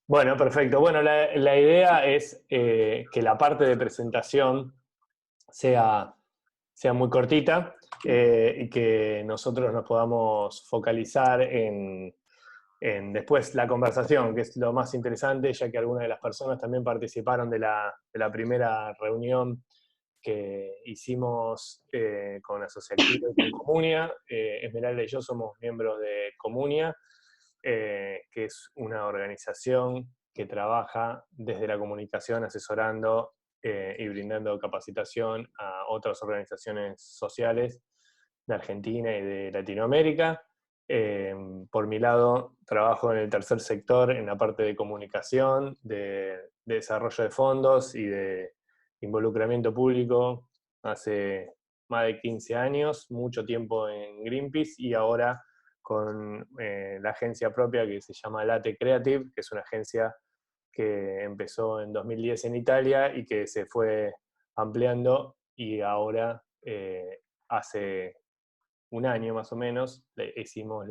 Bueno, perfecto. Bueno, la idea es que la parte de presentación sea, sea muy cortita y que nosotros nos podamos focalizar en después la conversación, que es lo más interesante, ya que algunas de las personas también participaron de la primera reunión que hicimos con Asociactivo y con Comunia. Esmeralda y yo somos miembros de Comunia, que es una organización que trabaja desde la comunicación asesorando y brindando capacitación a otras organizaciones sociales de Argentina y de Latinoamérica. Por mi lado, trabajo en el tercer sector, en la parte de comunicación, de desarrollo de fondos y de involucramiento público hace más de 15 años, mucho tiempo en Greenpeace y ahora con la agencia propia que se llama Late Creative, que es una agencia que empezó en 2010 en Italia y que se fue ampliando y ahora hace un año más o menos hicimos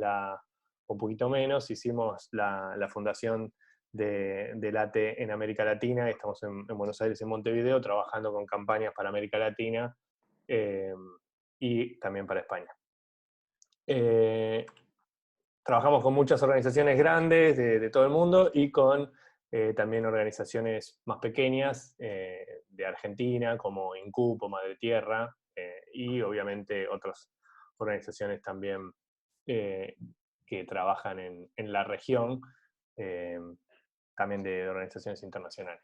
un poquito menos, hicimos la fundación de Late en América Latina, estamos en Buenos Aires, en Montevideo, trabajando con campañas para América Latina eh, y también para España. Eh, Trabajamos con muchas organizaciones grandes de todo el mundo y con también organizaciones más pequeñas de Argentina, como INCUPO, Madre Tierra, y obviamente otras organizaciones también eh, que trabajan en la región, eh, también de organizaciones internacionales.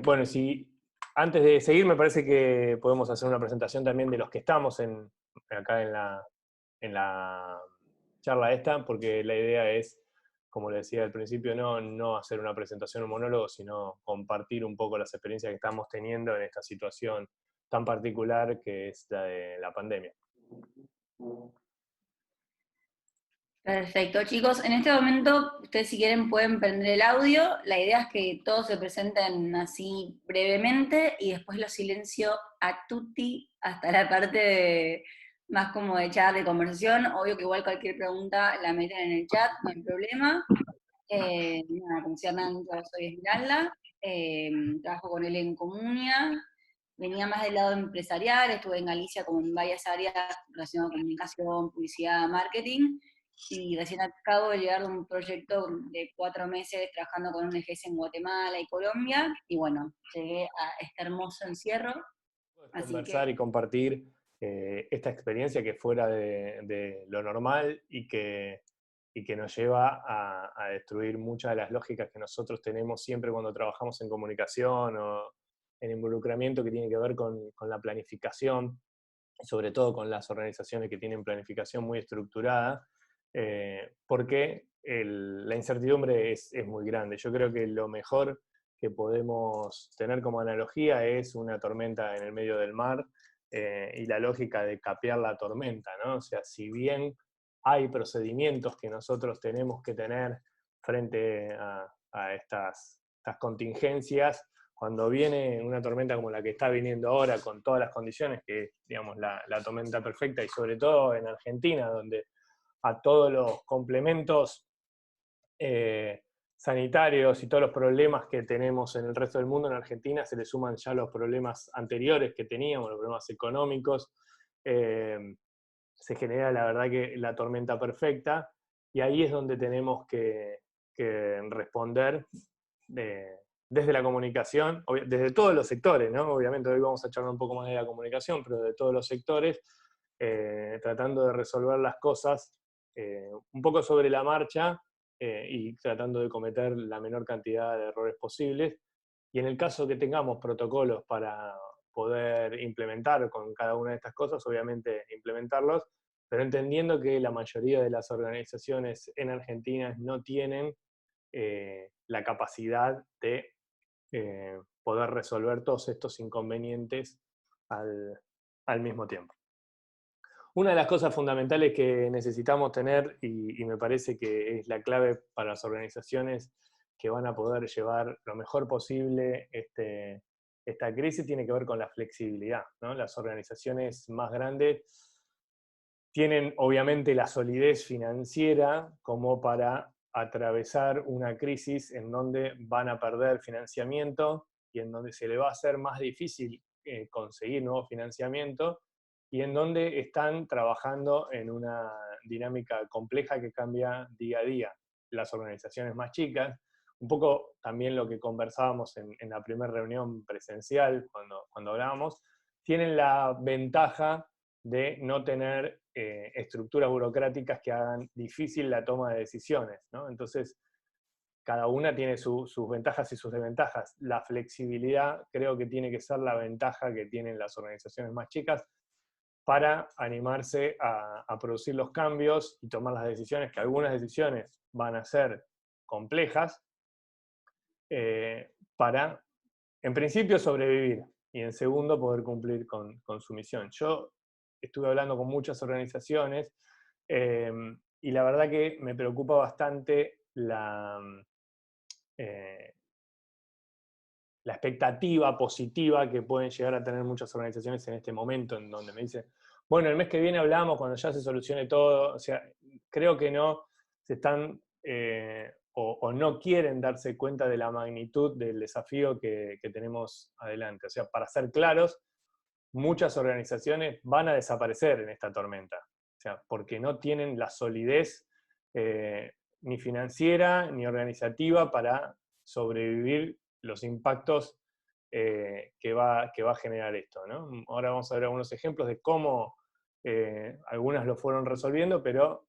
Bueno, si antes de seguir, me parece que podemos hacer una presentación también de los que estamos acá en la charla esta, porque la idea es, como le decía al principio, no hacer una presentación, un monólogo, sino compartir un poco las experiencias que estamos teniendo en esta situación tan particular que es la de la pandemia. Perfecto, chicos. En este momento, ustedes si quieren pueden prender el audio. La idea es que todos se presenten así brevemente y después lo silencio a tutti hasta la parte más como de chat, de conversación. Obvio que igual cualquier pregunta la meten en el chat, no hay problema. Nada, como decía Hernán, yo soy Esmeralda, trabajo con él en Comunia. Venía más del lado empresarial, estuve en Galicia como en varias áreas relacionadas con comunicación, publicidad, marketing, y recién acabo de llegar de un proyecto de 4 meses trabajando con un ONGs en Guatemala y Colombia, y bueno, llegué a este hermoso encierro, así que Conversar y compartir esta experiencia que fuera de lo normal y que nos lleva a destruir muchas de las lógicas que nosotros tenemos siempre cuando trabajamos en comunicación o en involucramiento que tiene que ver con la planificación, sobre todo con las organizaciones que tienen planificación muy estructurada, porque la incertidumbre es muy grande. Yo creo que lo mejor que podemos tener como analogía es una tormenta en el medio del mar y la lógica de capear la tormenta, ¿no? O sea, si bien hay procedimientos que nosotros tenemos que tener frente a estas contingencias, cuando viene una tormenta como la que está viniendo ahora, con todas las condiciones, que es, digamos, la tormenta perfecta, y sobre todo en Argentina, donde a todos los complementos eh, sanitarios y todos los problemas que tenemos en el resto del mundo, en Argentina se le suman ya los problemas anteriores que teníamos, los problemas económicos, eh, se genera la verdad que la tormenta perfecta, y ahí es donde tenemos que responder desde la comunicación, desde todos los sectores, ¿no? Obviamente hoy vamos a charlar un poco más de la comunicación, pero de todos los sectores, tratando de resolver las cosas un poco sobre la marcha y tratando de cometer la menor cantidad de errores posibles. Y en el caso que tengamos protocolos para poder implementar con cada una de estas cosas, obviamente implementarlos, pero entendiendo que la mayoría de las organizaciones en Argentina no tienen la capacidad de poder resolver todos estos inconvenientes al, al mismo tiempo. Una de las cosas fundamentales que necesitamos tener, y me parece que es la clave para las organizaciones que van a poder llevar lo mejor posible esta crisis, tiene que ver con la flexibilidad, ¿no? Las organizaciones más grandes tienen obviamente la solidez financiera como para atravesar una crisis en donde van a perder financiamiento y en donde se le va a hacer más difícil conseguir nuevo financiamiento y en donde están trabajando en una dinámica compleja que cambia día a día. Las organizaciones más chicas, un poco también lo que conversábamos en la primera reunión presencial cuando hablábamos, tienen la ventaja de no tener estructuras burocráticas que hagan difícil la toma de decisiones, ¿no? Entonces, cada una tiene sus ventajas y sus desventajas. La flexibilidad creo que tiene que ser la ventaja que tienen las organizaciones más chicas para animarse a producir los cambios y tomar las decisiones, que algunas decisiones van a ser complejas, para, en principio, sobrevivir y en segundo, poder cumplir con su misión. Yo estuve hablando con muchas organizaciones y la verdad que me preocupa bastante la expectativa positiva que pueden llegar a tener muchas organizaciones en este momento, en donde me dicen, bueno, el mes que viene hablamos cuando ya se solucione todo. O sea, creo que no se están o no quieren darse cuenta de la magnitud del desafío que tenemos adelante. O sea, para ser claros, muchas organizaciones van a desaparecer en esta tormenta. O sea, porque no tienen la solidez ni financiera ni organizativa para sobrevivir los impactos que va a generar esto, ¿no? Ahora vamos a ver algunos ejemplos de cómo algunas lo fueron resolviendo, pero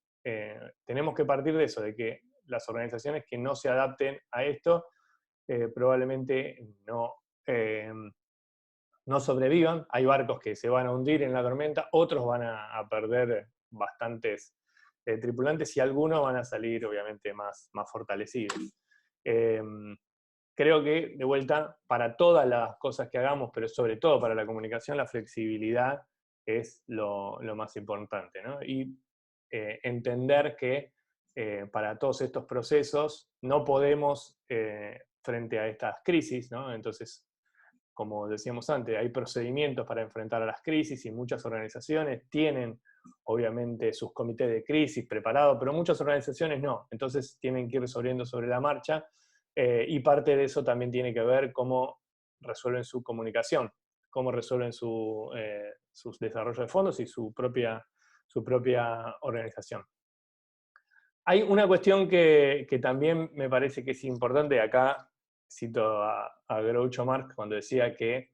tenemos que partir de eso, de que las organizaciones que no se adapten a esto probablemente no sobrevivan. Hay barcos que se van a hundir en la tormenta, otros van a perder bastantes tripulantes y algunos van a salir obviamente más fortalecidos. Creo que, de vuelta, para todas las cosas que hagamos, pero sobre todo para la comunicación, la flexibilidad es lo más importante, ¿no? Y entender que para todos estos procesos no podemos, frente a estas crisis, ¿no? Entonces, como decíamos antes, hay procedimientos para enfrentar a las crisis y muchas organizaciones tienen, obviamente, sus comités de crisis preparados, pero muchas organizaciones no. Entonces tienen que ir resolviendo sobre la marcha y parte de eso también tiene que ver cómo resuelven su comunicación, cómo resuelven sus desarrollos de fondos y su propia organización. Hay una cuestión que también me parece que es importante. Acá cito a Groucho Marx cuando decía que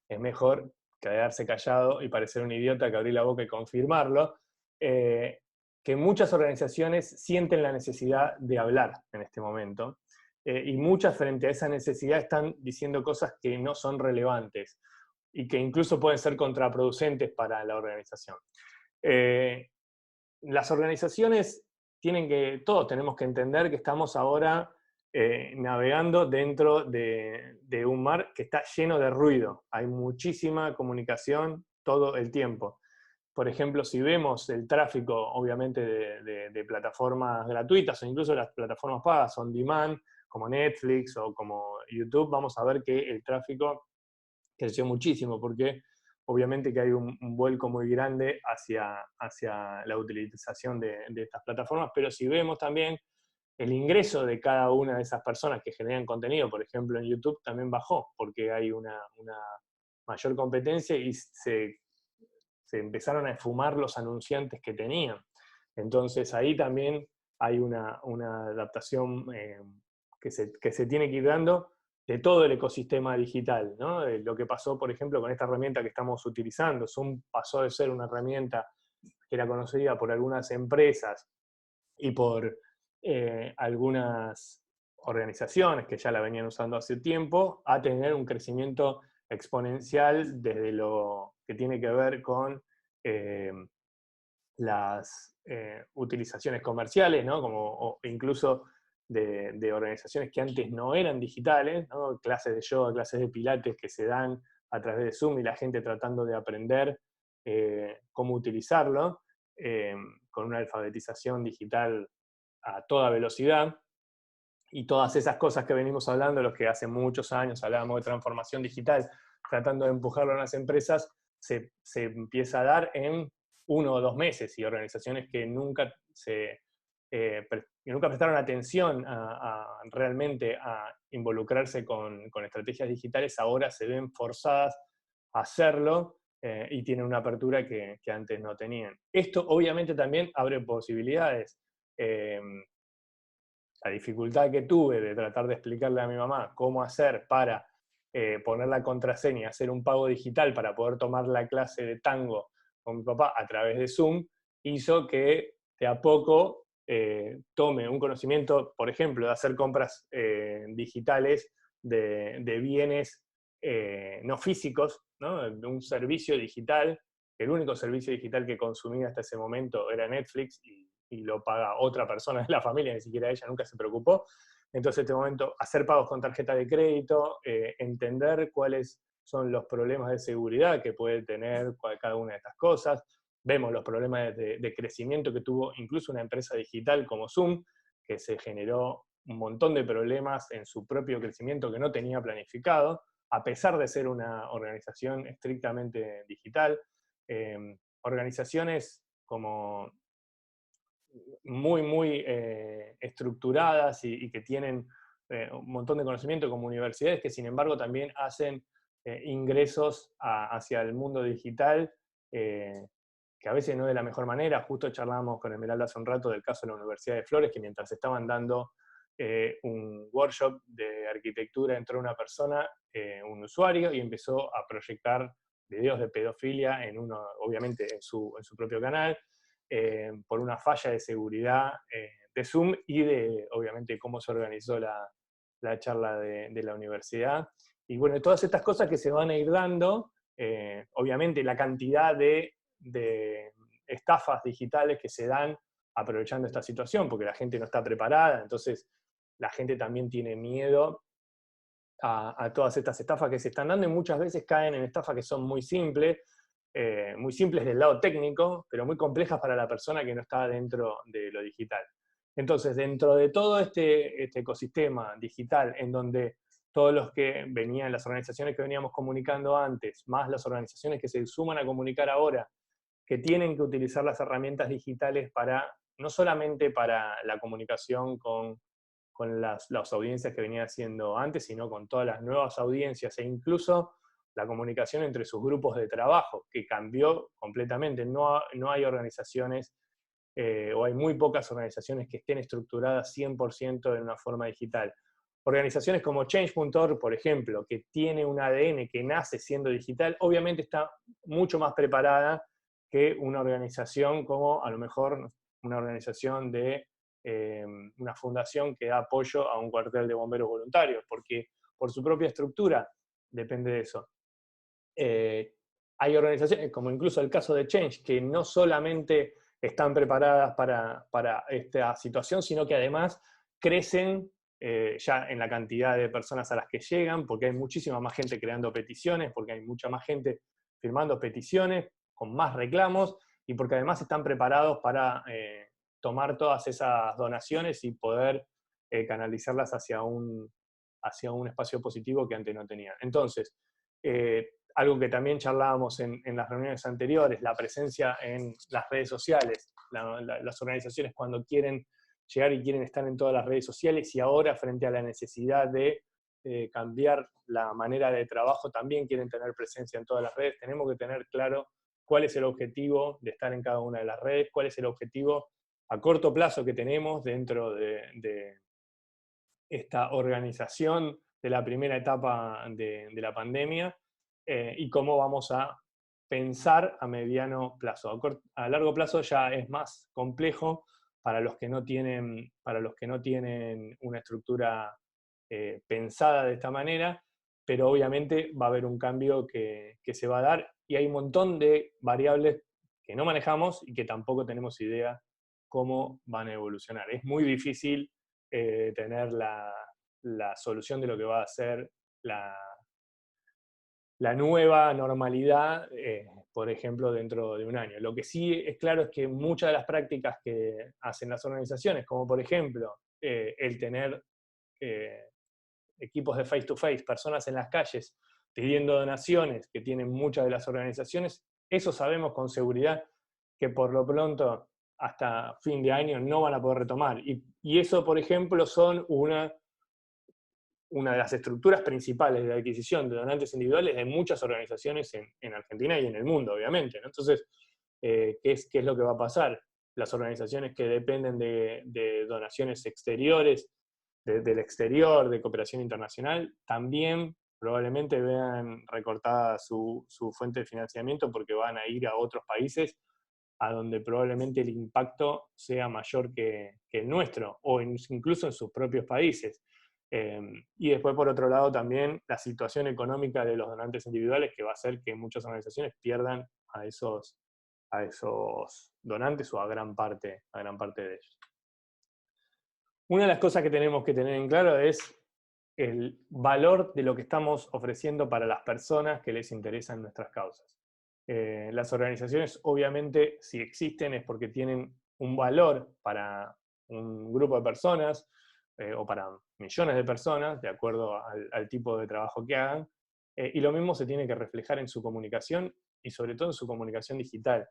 es mejor quedarse callado y parecer un idiota que abrir la boca y confirmarlo, que muchas organizaciones sienten la necesidad de hablar en este momento, y muchas frente a esa necesidad están diciendo cosas que no son relevantes y que incluso pueden ser contraproducentes para la organización. Las organizaciones todos tenemos que entender que estamos ahora navegando dentro de un mar que está lleno de ruido. Hay muchísima comunicación todo el tiempo. Por ejemplo, si vemos el tráfico, obviamente, de plataformas gratuitas o incluso las plataformas pagas on demand, como Netflix o como YouTube, vamos a ver que el tráfico creció muchísimo, porque obviamente que hay un vuelco muy grande hacia la utilización de estas plataformas, pero si vemos también el ingreso de cada una de esas personas que generan contenido, por ejemplo en YouTube, también bajó, porque hay una mayor competencia y se empezaron a esfumar los anunciantes que tenían. Entonces ahí también hay una adaptación que se tiene que ir dando de todo el ecosistema digital, ¿no? Lo que pasó, por ejemplo, con esta herramienta que estamos utilizando. Zoom pasó de ser una herramienta que era conocida por algunas empresas y por algunas organizaciones que ya la venían usando hace tiempo, a tener un crecimiento exponencial desde lo que tiene que ver con las utilizaciones comerciales, ¿no? O incluso de organizaciones que antes no eran digitales, ¿no? Clases de yoga, clases de pilates que se dan a través de Zoom y la gente tratando de aprender cómo utilizarlo, con una alfabetización digital a toda velocidad. Y todas esas cosas que venimos hablando, los que hace muchos años hablábamos de transformación digital, tratando de empujarlo en las empresas, se empieza a dar en 1 o 2 meses, y organizaciones que nunca se que nunca prestaron atención realmente a involucrarse con estrategias digitales, ahora se ven forzadas a hacerlo y tienen una apertura que antes no tenían. Esto obviamente también abre posibilidades. La dificultad que tuve de tratar de explicarle a mi mamá cómo hacer para poner la contraseña, hacer un pago digital para poder tomar la clase de tango con mi papá a través de Zoom, hizo que de a poco tome un conocimiento, por ejemplo, de hacer compras digitales de bienes no físicos, ¿no? De un servicio digital. El único servicio digital que consumía hasta ese momento era Netflix y lo paga otra persona de la familia, ni siquiera ella nunca se preocupó. Entonces, en este momento, hacer pagos con tarjeta de crédito, entender cuáles son los problemas de seguridad que puede tener cada una de estas cosas. Vemos los problemas de crecimiento que tuvo incluso una empresa digital como Zoom, que se generó un montón de problemas en su propio crecimiento que no tenía planificado, a pesar de ser una organización estrictamente digital. Organizaciones como muy estructuradas y que tienen un montón de conocimiento como universidades que sin embargo también hacen ingresos hacia el mundo digital que a veces no de la mejor manera. Justo charlábamos con Esmeralda hace un rato del caso de la Universidad de Flores, que mientras estaban dando un workshop de arquitectura entró una persona, un usuario, y empezó a proyectar videos de pedofilia obviamente en su propio canal, por una falla de seguridad de Zoom y obviamente, cómo se organizó la charla de la universidad. Y bueno, todas estas cosas que se van a ir dando, obviamente la cantidad de estafas digitales que se dan aprovechando esta situación, porque la gente no está preparada, entonces la gente también tiene miedo a todas estas estafas que se están dando y muchas veces caen en estafas que son muy simples del lado técnico, pero muy complejas para la persona que no está dentro de lo digital. Entonces, dentro de todo este ecosistema digital, en donde todos los que venían, las organizaciones que veníamos comunicando antes, más las organizaciones que se suman a comunicar ahora, que tienen que utilizar las herramientas digitales no solamente para la comunicación con las audiencias que venía haciendo antes, sino con todas las nuevas audiencias e incluso la comunicación entre sus grupos de trabajo, que cambió completamente. No hay organizaciones, o hay muy pocas organizaciones que estén estructuradas 100% en una forma digital. Organizaciones como Change.org, por ejemplo, que tiene un ADN que nace siendo digital, obviamente está mucho más preparada que una organización como a lo mejor una organización de una fundación que da apoyo a un cuartel de bomberos voluntarios, porque por su propia estructura depende de eso. Hay organizaciones, como incluso el caso de Change, que no solamente están preparadas para esta situación, sino que además crecen ya en la cantidad de personas a las que llegan, porque hay muchísima más gente creando peticiones, porque hay mucha más gente firmando peticiones, con más reclamos, y porque además están preparados para tomar todas esas donaciones y poder canalizarlas hacia un espacio positivo que antes no tenían. Entonces, algo que también charlábamos en las reuniones anteriores, la presencia en las redes sociales, las organizaciones cuando quieren llegar y quieren estar en todas las redes sociales, y ahora frente a la necesidad de cambiar la manera de trabajo también quieren tener presencia en todas las redes. Tenemos que tener claro cuál es el objetivo de estar en cada una de las redes, cuál es el objetivo a corto plazo que tenemos dentro de esta organización de la primera etapa de la pandemia, y cómo vamos a pensar a mediano plazo. A largo plazo ya es más complejo para los que no tienen una estructura pensada de esta manera, pero obviamente va a haber un cambio que se va a dar y hay un montón de variables que no manejamos y que tampoco tenemos idea cómo van a evolucionar. Es muy difícil tener la solución de lo que va a ser la nueva normalidad, por ejemplo, dentro de un año. Lo que sí es claro es que muchas de las prácticas que hacen las organizaciones, como por ejemplo el tener equipos de face-to-face, personas en las calles pidiendo donaciones que tienen muchas de las organizaciones, eso sabemos con seguridad que por lo pronto hasta fin de año no van a poder retomar. Y eso, por ejemplo, son una de las estructuras principales de adquisición de donantes individuales de muchas organizaciones en Argentina y en el mundo, obviamente, ¿no? Entonces, ¿qué es lo que va a pasar? Las organizaciones que dependen de donaciones exteriores, del exterior, de cooperación internacional, también probablemente vean recortada su fuente de financiamiento porque van a ir a otros países a donde probablemente el impacto sea mayor que el nuestro, o incluso en sus propios países. Y después, por otro lado, también la situación económica de los donantes individuales, que va a hacer que muchas organizaciones pierdan a esos donantes o a gran parte de ellos. Una de las cosas que tenemos que tener en claro es el valor de lo que estamos ofreciendo para las personas que les interesan nuestras causas. Las organizaciones, obviamente, si existen es porque tienen un valor para un grupo de personas o para millones de personas, de acuerdo al tipo de trabajo que hagan, y lo mismo se tiene que reflejar en su comunicación y sobre todo en su comunicación digital.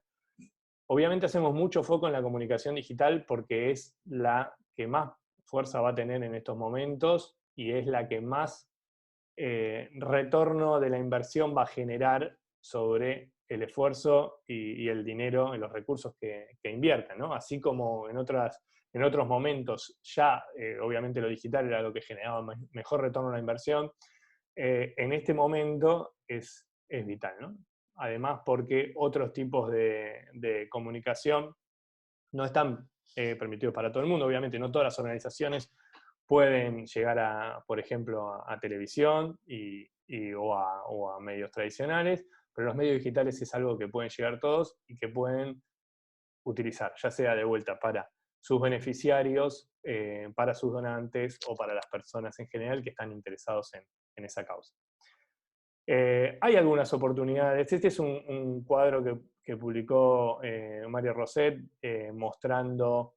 Obviamente hacemos mucho foco en la comunicación digital porque es la que más fuerza va a tener en estos momentos y es la que más retorno de la inversión va a generar sobre el esfuerzo y el dinero, y los recursos que invierten, ¿no? Así como en otros momentos ya, obviamente lo digital era lo que generaba mejor retorno a la inversión, en este momento es vital, ¿no? Además porque otros tipos de comunicación no están permitidos para todo el mundo. Obviamente no todas las organizaciones pueden llegar por ejemplo, a televisión o a medios tradicionales, pero los medios digitales es algo que pueden llegar todos y que pueden utilizar, ya sea de vuelta para sus beneficiarios, para sus donantes o para las personas en general que están interesados en esa causa. Hay algunas oportunidades. Este es un cuadro que publicó Mario Roset mostrando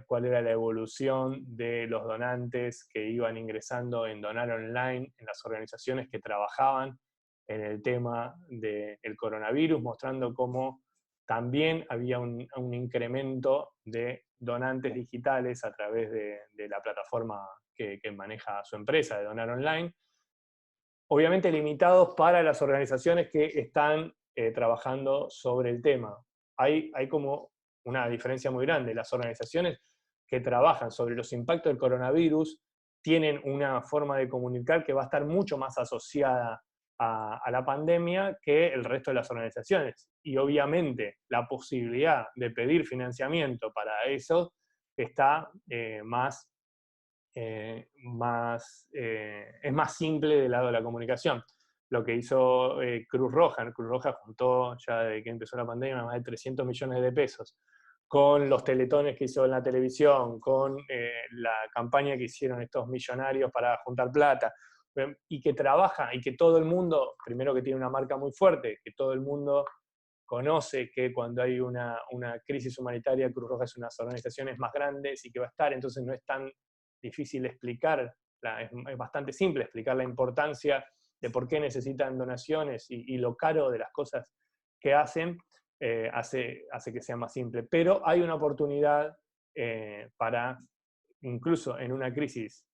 cuál era la evolución de los donantes que iban ingresando en Donar Online, en las organizaciones que trabajaban en el tema del coronavirus, mostrando cómo también había un incremento de donantes digitales a través de la plataforma que maneja su empresa, de Donar Online. Obviamente limitados para las organizaciones que están trabajando sobre el tema. Hay como una diferencia muy grande. Las organizaciones que trabajan sobre los impactos del coronavirus tienen una forma de comunicar que va a estar mucho más asociada a la pandemia que el resto de las organizaciones. Y obviamente la posibilidad de pedir financiamiento para eso está es más simple del lado de la comunicación. Lo que hizo Cruz Roja juntó ya desde que empezó la pandemia más de 300 millones de pesos, con los teletones que hizo en la televisión, con la campaña que hicieron estos millonarios para juntar plata, y que trabaja, y que todo el mundo, primero que tiene una marca muy fuerte, que todo el mundo conoce que cuando hay una crisis humanitaria, Cruz Roja es una de las organizaciones más grandes y que va a estar, entonces no es tan difícil explicar, es bastante simple explicar la importancia de por qué necesitan donaciones y lo caro de las cosas que hacen, hace que sea más simple. Pero hay una oportunidad para, incluso en una crisis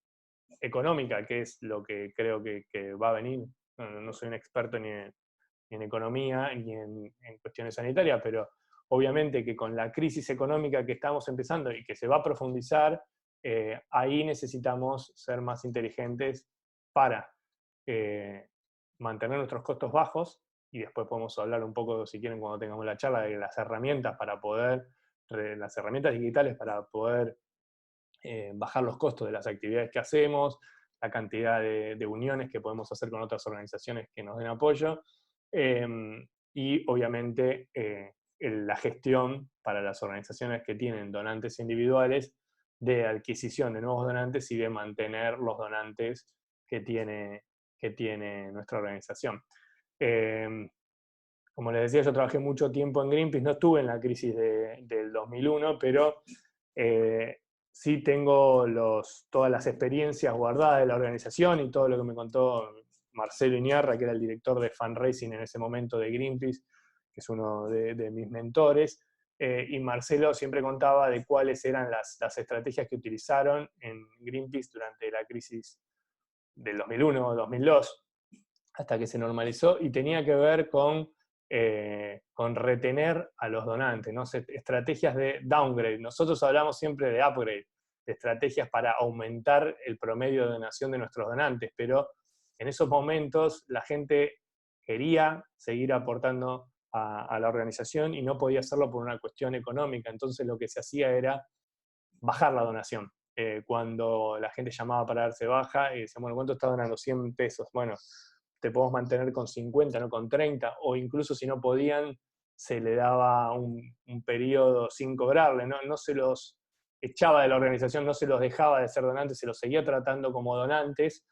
económica, que es lo que creo que va a venir. No soy un experto ni en economía ni en cuestiones sanitarias, pero obviamente que con la crisis económica que estamos empezando y que se va a profundizar, ahí necesitamos ser más inteligentes para mantener nuestros costos bajos, y después podemos hablar un poco, si quieren, cuando tengamos la charla, de las herramientas las herramientas digitales para poder bajar los costos de las actividades que hacemos, la cantidad de uniones que podemos hacer con otras organizaciones que nos den apoyo, y obviamente la gestión para las organizaciones que tienen donantes individuales, de adquisición de nuevos donantes y de mantener los donantes que tiene nuestra organización. Como les decía, yo trabajé mucho tiempo en Greenpeace, no estuve en la crisis del 2001, pero sí tengo todas las experiencias guardadas de la organización y todo lo que me contó Marcelo Iñarra, que era el director de fundraising en ese momento de Greenpeace, que es uno de mis mentores. y Marcelo siempre contaba de cuáles eran las estrategias que utilizaron en Greenpeace durante la crisis del 2001 o 2002, hasta que se normalizó, y tenía que ver con retener a los donantes, ¿no? Estrategias de downgrade. Nosotros hablamos siempre de upgrade, de estrategias para aumentar el promedio de donación de nuestros donantes, pero en esos momentos la gente quería seguir aportando a la organización y no podía hacerlo por una cuestión económica, entonces lo que se hacía era bajar la donación. Cuando la gente llamaba para darse baja y decía, bueno, ¿cuánto está donando? 100 pesos. Bueno, te podemos mantener con 50, no con 30, o incluso si no podían, se le daba un periodo sin cobrarle, no se los echaba de la organización, no se los dejaba de ser donantes, se los seguía tratando como donantes,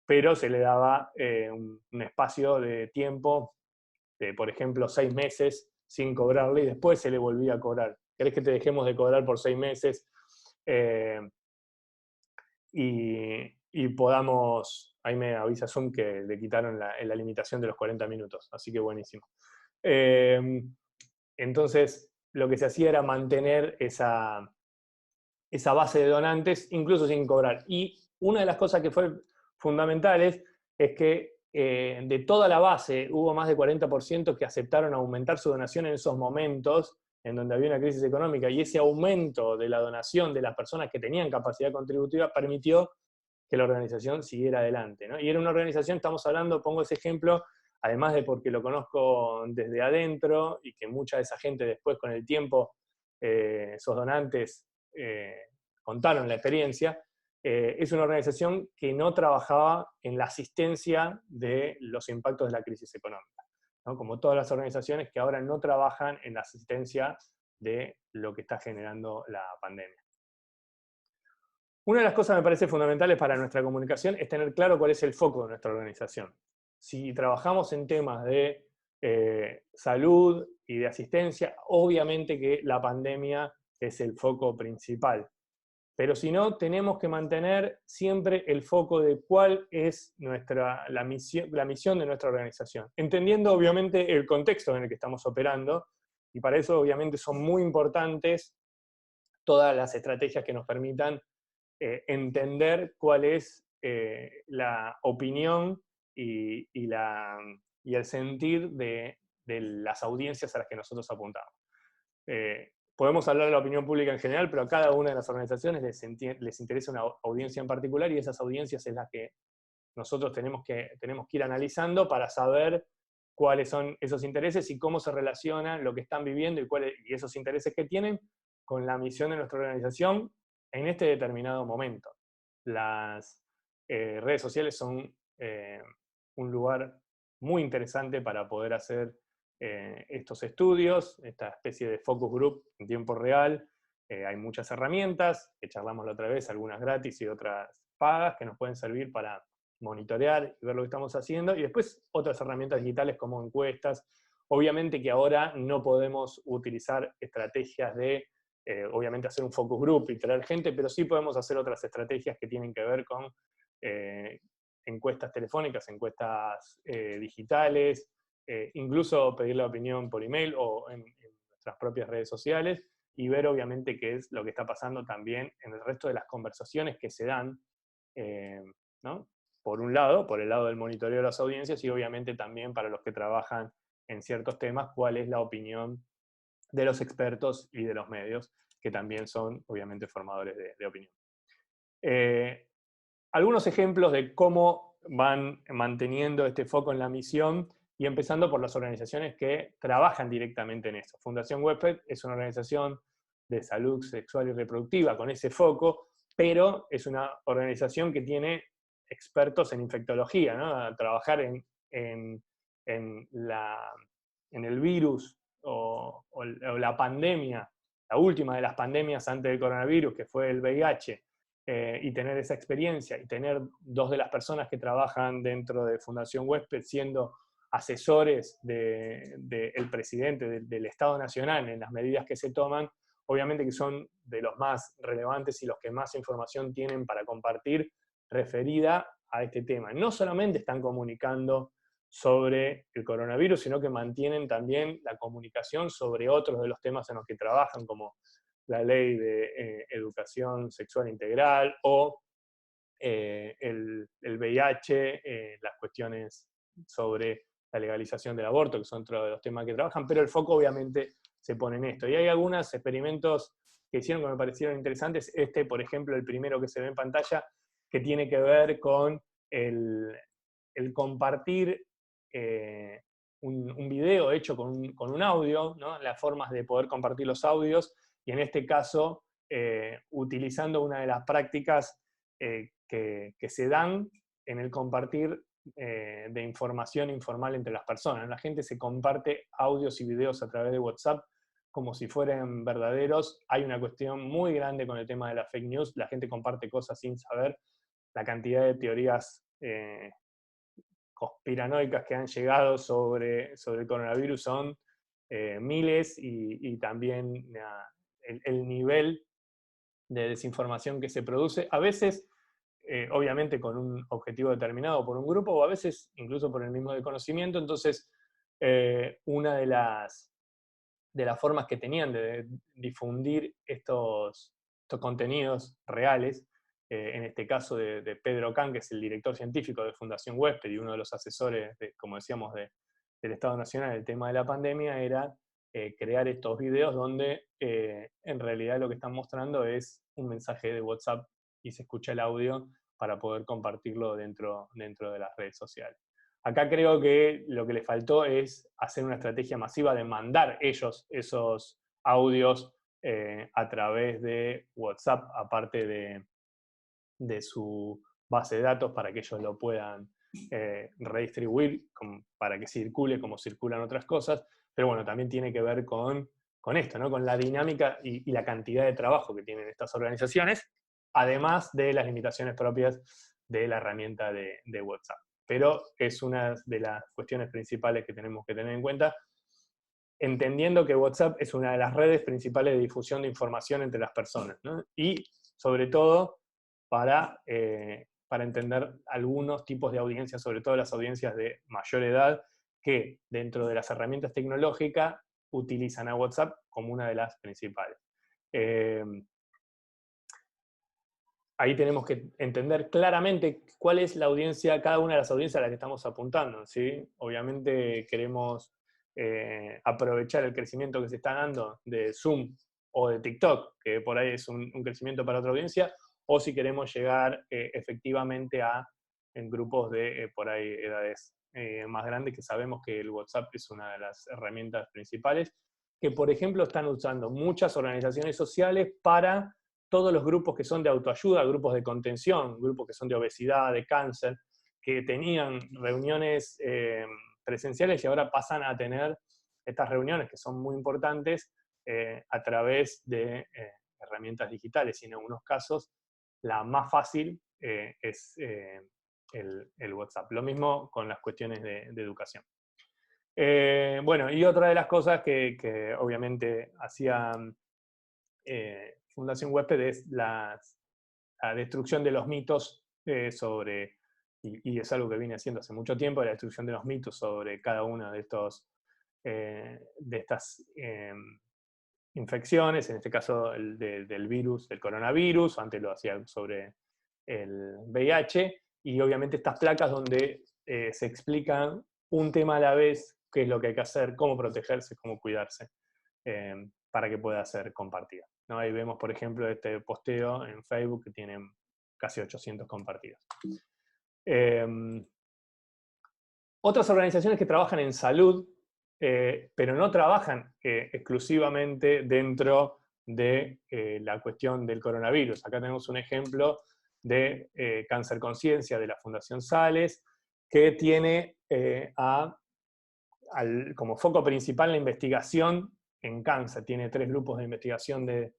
pero se le daba un espacio de tiempo de, por ejemplo, 6 meses sin cobrarle, y después se le volvía a cobrar. ¿Querés que te dejemos de cobrar por 6 meses? Y podamos, ahí me avisa Zoom que le quitaron la limitación de los 40 minutos, así que buenísimo. Entonces, lo que se hacía era mantener esa base de donantes, incluso sin cobrar. Y una de las cosas que fue fundamentales es que de toda la base hubo más de 40% que aceptaron aumentar su donación en esos momentos en donde había una crisis económica, y ese aumento de la donación de las personas que tenían capacidad contributiva permitió que la organización siguiera adelante, ¿no? Y era una organización, estamos hablando, pongo ese ejemplo, además de porque lo conozco desde adentro y que mucha de esa gente después con el tiempo, esos donantes contaron la experiencia, es una organización que no trabajaba en la asistencia de los impactos de la crisis económica, ¿no? Como todas las organizaciones que ahora no trabajan en la asistencia de lo que está generando la pandemia. Una de las cosas que me parece fundamentales para nuestra comunicación es tener claro cuál es el foco de nuestra organización. Si trabajamos en temas de salud y de asistencia, obviamente que la pandemia es el foco principal. Pero si no, tenemos que mantener siempre el foco de cuál es la misión de nuestra organización, entendiendo obviamente el contexto en el que estamos operando, y para eso obviamente son muy importantes todas las estrategias que nos permitan entender cuál es la opinión y el sentir de las audiencias a las que nosotros apuntamos. Podemos hablar de la opinión pública en general, pero a cada una de las organizaciones les interesa una audiencia en particular, y esas audiencias es las que nosotros tenemos que ir analizando para saber cuáles son esos intereses y cómo se relacionan lo que están viviendo y esos intereses que tienen con la misión de nuestra organización en este determinado momento. Las redes sociales son un lugar muy interesante para poder hacer estos estudios, esta especie de focus group en tiempo real. Hay muchas herramientas, que charlamos la otra vez, algunas gratis y otras pagas, que nos pueden servir para monitorear y ver lo que estamos haciendo, y después otras herramientas digitales como encuestas. Obviamente que ahora no podemos utilizar estrategias de obviamente hacer un focus group y traer gente, pero sí podemos hacer otras estrategias que tienen que ver con encuestas telefónicas, encuestas digitales, incluso pedir la opinión por email o en nuestras propias redes sociales, y ver obviamente qué es lo que está pasando también en el resto de las conversaciones que se dan, ¿no? Por un lado, por el lado del monitoreo de las audiencias, y obviamente también para los que trabajan en ciertos temas, cuál es la opinión de los expertos y de los medios, que también son obviamente formadores de opinión. Algunos ejemplos de cómo van manteniendo este foco en la misión, y empezando por las organizaciones que trabajan directamente en eso. Fundación WebFed es una organización de salud sexual y reproductiva con ese foco, pero es una organización que tiene expertos en infectología, ¿no? A trabajar en el virus o la pandemia, la última de las pandemias antes del coronavirus, que fue el VIH, y tener esa experiencia, y tener dos de las personas que trabajan dentro de Fundación WebFed siendo asesores del presidente del Estado Nacional en las medidas que se toman, obviamente que son de los más relevantes y los que más información tienen para compartir referida a este tema. No solamente están comunicando sobre el coronavirus, sino que mantienen también la comunicación sobre otros de los temas en los que trabajan, como la ley de educación sexual integral o el VIH, las cuestiones sobre la legalización del aborto, que son otros de los temas que trabajan, pero el foco obviamente se pone en esto. Y hay algunos experimentos que hicieron que me parecieron interesantes. Este, por ejemplo, el primero que se ve en pantalla, que tiene que ver con el compartir un video hecho con un audio, ¿no? Las formas de poder compartir los audios, y en este caso, utilizando una de las prácticas que se dan en el compartir de información informal entre las personas. La gente se comparte audios y videos a través de WhatsApp como si fueran verdaderos. Hay una cuestión muy grande con el tema de la fake news. La gente comparte cosas sin saber. La cantidad de teorías conspiranoicas que han llegado sobre el coronavirus son miles, y también el nivel de desinformación que se produce, a veces obviamente con un objetivo determinado por un grupo, o a veces incluso por el mismo desconocimiento. Entonces, una de las formas que tenían de difundir estos contenidos reales, en este caso de Pedro Can, que es el director científico de Fundación Huésped y uno de los asesores, como decíamos, del Estado Nacional, el tema de la pandemia, era crear estos videos donde en realidad lo que están mostrando es un mensaje de WhatsApp y se escucha el audio para poder compartirlo dentro de las redes sociales. Acá creo que lo que les faltó es hacer una estrategia masiva de mandar ellos esos audios a través de WhatsApp, aparte de su base de datos, para que ellos lo puedan redistribuir para que circule como circulan otras cosas. Pero bueno, también tiene que ver con esto, ¿no? Con la dinámica y la cantidad de trabajo que tienen estas organizaciones, además de las limitaciones propias de la herramienta de WhatsApp. Pero es una de las cuestiones principales que tenemos que tener en cuenta, entendiendo que WhatsApp es una de las redes principales de difusión de información entre las personas, ¿no? Y sobre todo para entender algunos tipos de audiencias, sobre todo las audiencias de mayor edad, que dentro de las herramientas tecnológicas utilizan a WhatsApp como una de las principales. Ahí tenemos que entender claramente cuál es la audiencia, cada una de las audiencias a las que estamos apuntando, ¿sí? Obviamente queremos aprovechar el crecimiento que se está dando de Zoom o de TikTok, que por ahí es un crecimiento para otra audiencia, o si queremos llegar efectivamente en grupos de por ahí edades más grandes, que sabemos que el WhatsApp es una de las herramientas principales, que por ejemplo están usando muchas organizaciones sociales para todos los grupos que son de autoayuda, grupos de contención, grupos que son de obesidad, de cáncer, que tenían reuniones presenciales y ahora pasan a tener estas reuniones que son muy importantes a través de herramientas digitales, y en algunos casos la más fácil es el WhatsApp. Lo mismo con las cuestiones de educación. Bueno, y otra de las cosas que obviamente hacía Fundación Huésped es la destrucción de los mitos sobre, y es algo que viene haciendo hace mucho tiempo, la destrucción de los mitos sobre cada una de estas infecciones, en este caso del virus, del coronavirus, antes lo hacía sobre el VIH, y obviamente estas placas donde se explican un tema a la vez, qué es lo que hay que hacer, cómo protegerse, cómo cuidarse, para que pueda ser compartida, ¿no? Ahí vemos, por ejemplo, este posteo en Facebook que tiene casi 800 compartidos. Otras organizaciones que trabajan en salud, pero no trabajan exclusivamente dentro de la cuestión del coronavirus. Acá tenemos un ejemplo de Cáncer Conciencia de la Fundación Sales, que tiene como foco principal la investigación en cáncer. Tiene 3 grupos de investigación de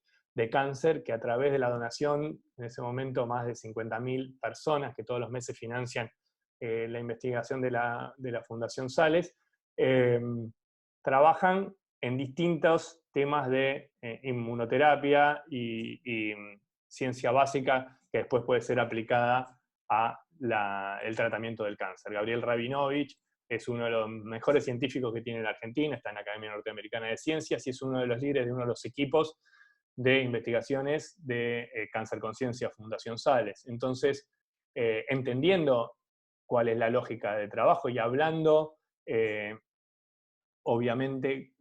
cáncer, que a través de la donación, en ese momento más de 50.000 personas que todos los meses financian la investigación de la Fundación Sales, trabajan en distintos temas de inmunoterapia y ciencia básica que después puede ser aplicada a el tratamiento del cáncer. Gabriel Rabinovich es uno de los mejores científicos que tiene la Argentina, está en la Academia Norteamericana de Ciencias y es uno de los líderes de uno de los equipos de investigaciones de Cáncer Conciencia Fundación Sales. Entonces, entendiendo cuál es la lógica de trabajo y hablando, obviamente,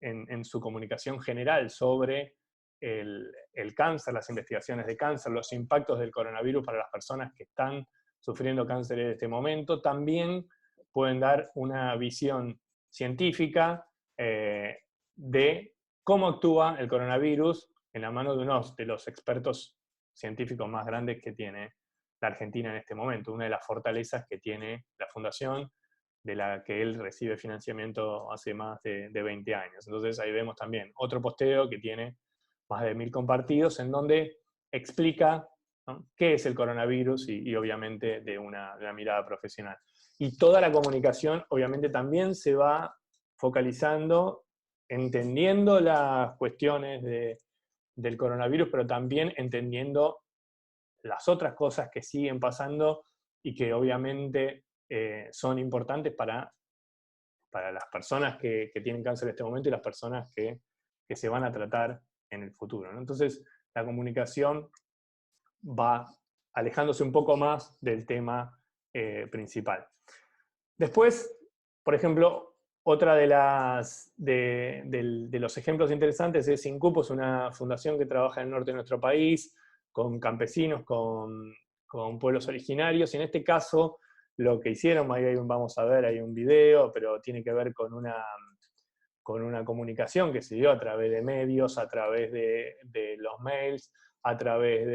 en su comunicación general sobre el cáncer, las investigaciones de cáncer, los impactos del coronavirus para las personas que están sufriendo cáncer en este momento, también pueden dar una visión científica de cómo actúa el coronavirus en la mano de uno de los expertos científicos más grandes que tiene la Argentina en este momento, una de las fortalezas que tiene la Fundación, de la que él recibe financiamiento hace más de 20 años. Entonces ahí vemos también otro posteo que tiene más de 1000 compartidos, en donde explica, ¿no?, qué es el coronavirus y obviamente de una mirada profesional. Y toda la comunicación obviamente también se va focalizando, entendiendo las cuestiones del coronavirus, pero también entendiendo las otras cosas que siguen pasando y que obviamente son importantes para las personas que tienen cáncer en este momento y las personas que se van a tratar en el futuro, ¿no? Entonces, la comunicación va alejándose un poco más del tema principal. Después, por ejemplo, otra de los ejemplos interesantes es Incupo, es una fundación que trabaja en el norte de nuestro país, con campesinos, con pueblos originarios, y en este caso lo que hicieron, ahí vamos a ver, hay un video, pero tiene que ver con una comunicación que se dio a través de medios, a través de los mails, a través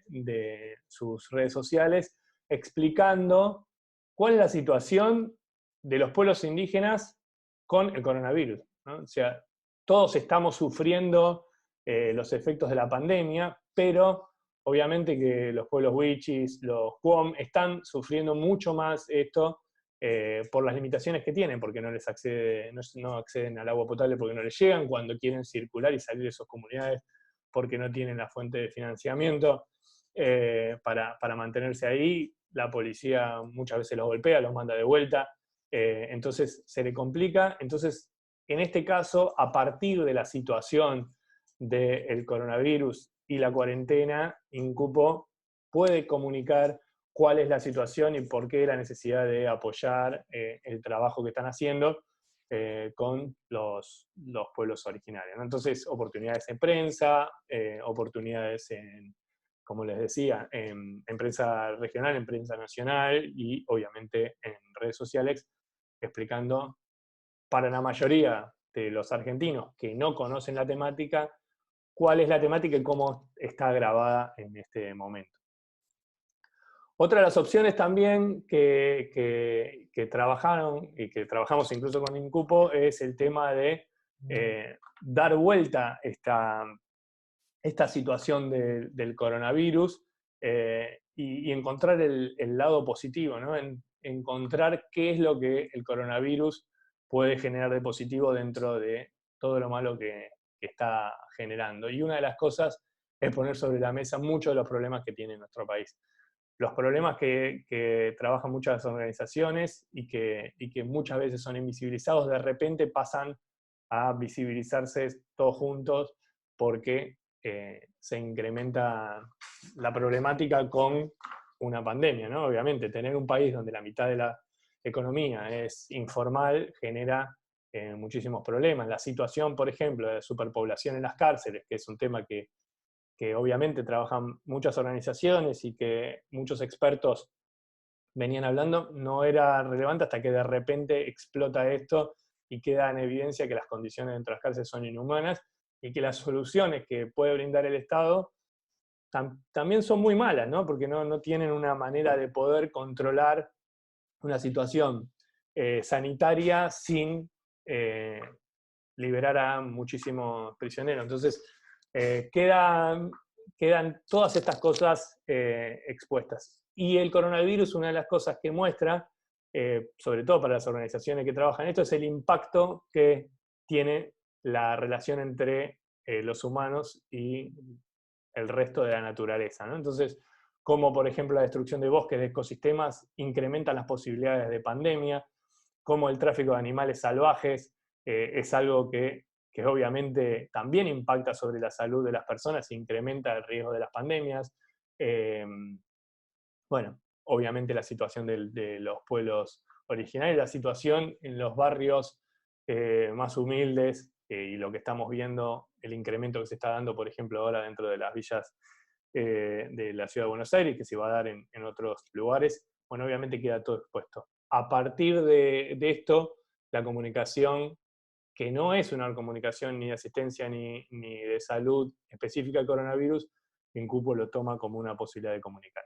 de sus redes sociales, explicando cuál es la situación de los pueblos indígenas con el coronavirus, ¿no? O sea, todos estamos sufriendo los efectos de la pandemia, pero obviamente que los pueblos wichis, los Cuom, están sufriendo mucho más esto por las limitaciones que tienen, porque no acceden al agua potable porque no les llegan, cuando quieren circular y salir de sus comunidades porque no tienen la fuente de financiamiento para mantenerse ahí. La policía muchas veces los golpea, los manda de vuelta, entonces se le complica. Entonces, en este caso, a partir de la situación del coronavirus y la cuarentena, Incupo puede comunicar cuál es la situación y por qué la necesidad de apoyar el trabajo que están haciendo con los pueblos originarios, ¿no? Entonces, oportunidades en prensa, oportunidades como les decía, en prensa regional, en prensa nacional y obviamente en redes sociales, explicando para la mayoría de los argentinos que no conocen la temática, cuál es la temática y cómo está grabada en este momento. Otra de las opciones también que trabajaron y que trabajamos incluso con Incupo es el tema de dar vuelta esta situación del coronavirus y encontrar el lado positivo, ¿no? Encontrar qué es lo que el coronavirus puede generar de positivo dentro de todo lo malo que está generando. Y una de las cosas es poner sobre la mesa muchos de los problemas que tiene nuestro país. Los problemas que trabajan muchas organizaciones y que muchas veces son invisibilizados, de repente pasan a visibilizarse todos juntos porque se incrementa la problemática con una pandemia, ¿no? Obviamente, tener un país donde la mitad de la economía es informal genera muchísimos problemas. La situación, por ejemplo, de superpoblación en las cárceles, que es un tema que obviamente trabajan muchas organizaciones y que muchos expertos venían hablando, no era relevante hasta que de repente explota esto y queda en evidencia que las condiciones dentro de las cárceles son inhumanas y que las soluciones que puede brindar el Estado también son muy malas, ¿no? Porque no tienen una manera de poder controlar una situación sanitaria sin liberar a muchísimos prisioneros. Entonces, quedan todas estas cosas expuestas. Y el coronavirus, una de las cosas que muestra, sobre todo para las organizaciones que trabajan en esto, es el impacto que tiene la relación entre los humanos y el resto de la naturaleza, ¿no? Entonces, como por ejemplo la destrucción de bosques, de ecosistemas, incrementan las posibilidades de pandemia, cómo el tráfico de animales salvajes es algo que obviamente también impacta sobre la salud de las personas e incrementa el riesgo de las pandemias. Eh, bueno, obviamente la situación de los pueblos originarios, la situación en los barrios más humildes y lo que estamos viendo, el incremento que se está dando, por ejemplo, ahora dentro de las villas de la Ciudad de Buenos Aires, que se va a dar en otros lugares, bueno, obviamente queda todo expuesto. A partir de esto, la comunicación, que no es una comunicación ni de asistencia ni de salud específica del coronavirus, Incupo lo toma como una posibilidad de comunicar.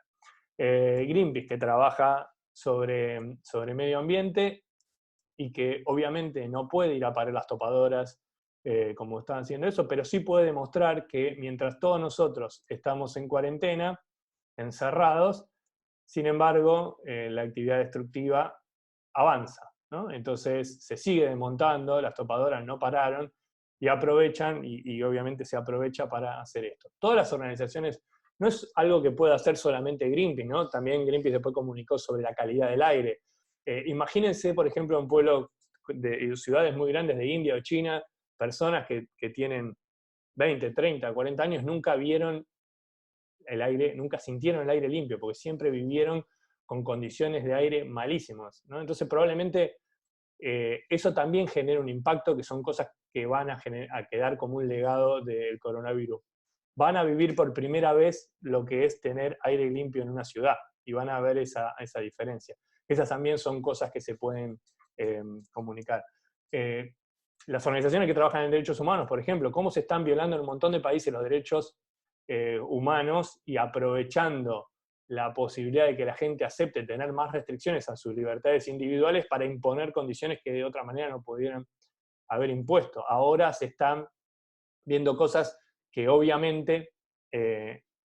Greenpeace, que trabaja sobre medio ambiente y que obviamente no puede ir a parar las topadoras como están haciendo eso, pero sí puede demostrar que mientras todos nosotros estamos en cuarentena, encerrados, sin embargo, la actividad destructiva avanza, ¿no? Entonces se sigue desmontando, las topadoras no pararon y aprovechan, y obviamente se aprovecha para hacer esto. Todas las organizaciones, no es algo que pueda hacer solamente Greenpeace, ¿no? También Greenpeace después comunicó sobre la calidad del aire. Imagínense, por ejemplo, en pueblos de ciudades muy grandes de India o China, personas que tienen 20, 30, 40 años, nunca vieron el aire, nunca sintieron el aire limpio, porque siempre vivieron con condiciones de aire malísimas, ¿no? Entonces probablemente eso también genera un impacto, que son cosas que van a quedar como un legado del coronavirus. Van a vivir por primera vez lo que es tener aire limpio en una ciudad, y van a ver esa diferencia. Esas también son cosas que se pueden comunicar. Las organizaciones que trabajan en derechos humanos, por ejemplo, cómo se están violando en un montón de países los derechos humanos, y aprovechando la posibilidad de que la gente acepte tener más restricciones a sus libertades individuales para imponer condiciones que de otra manera no pudieran haber impuesto. Ahora se están viendo cosas que obviamente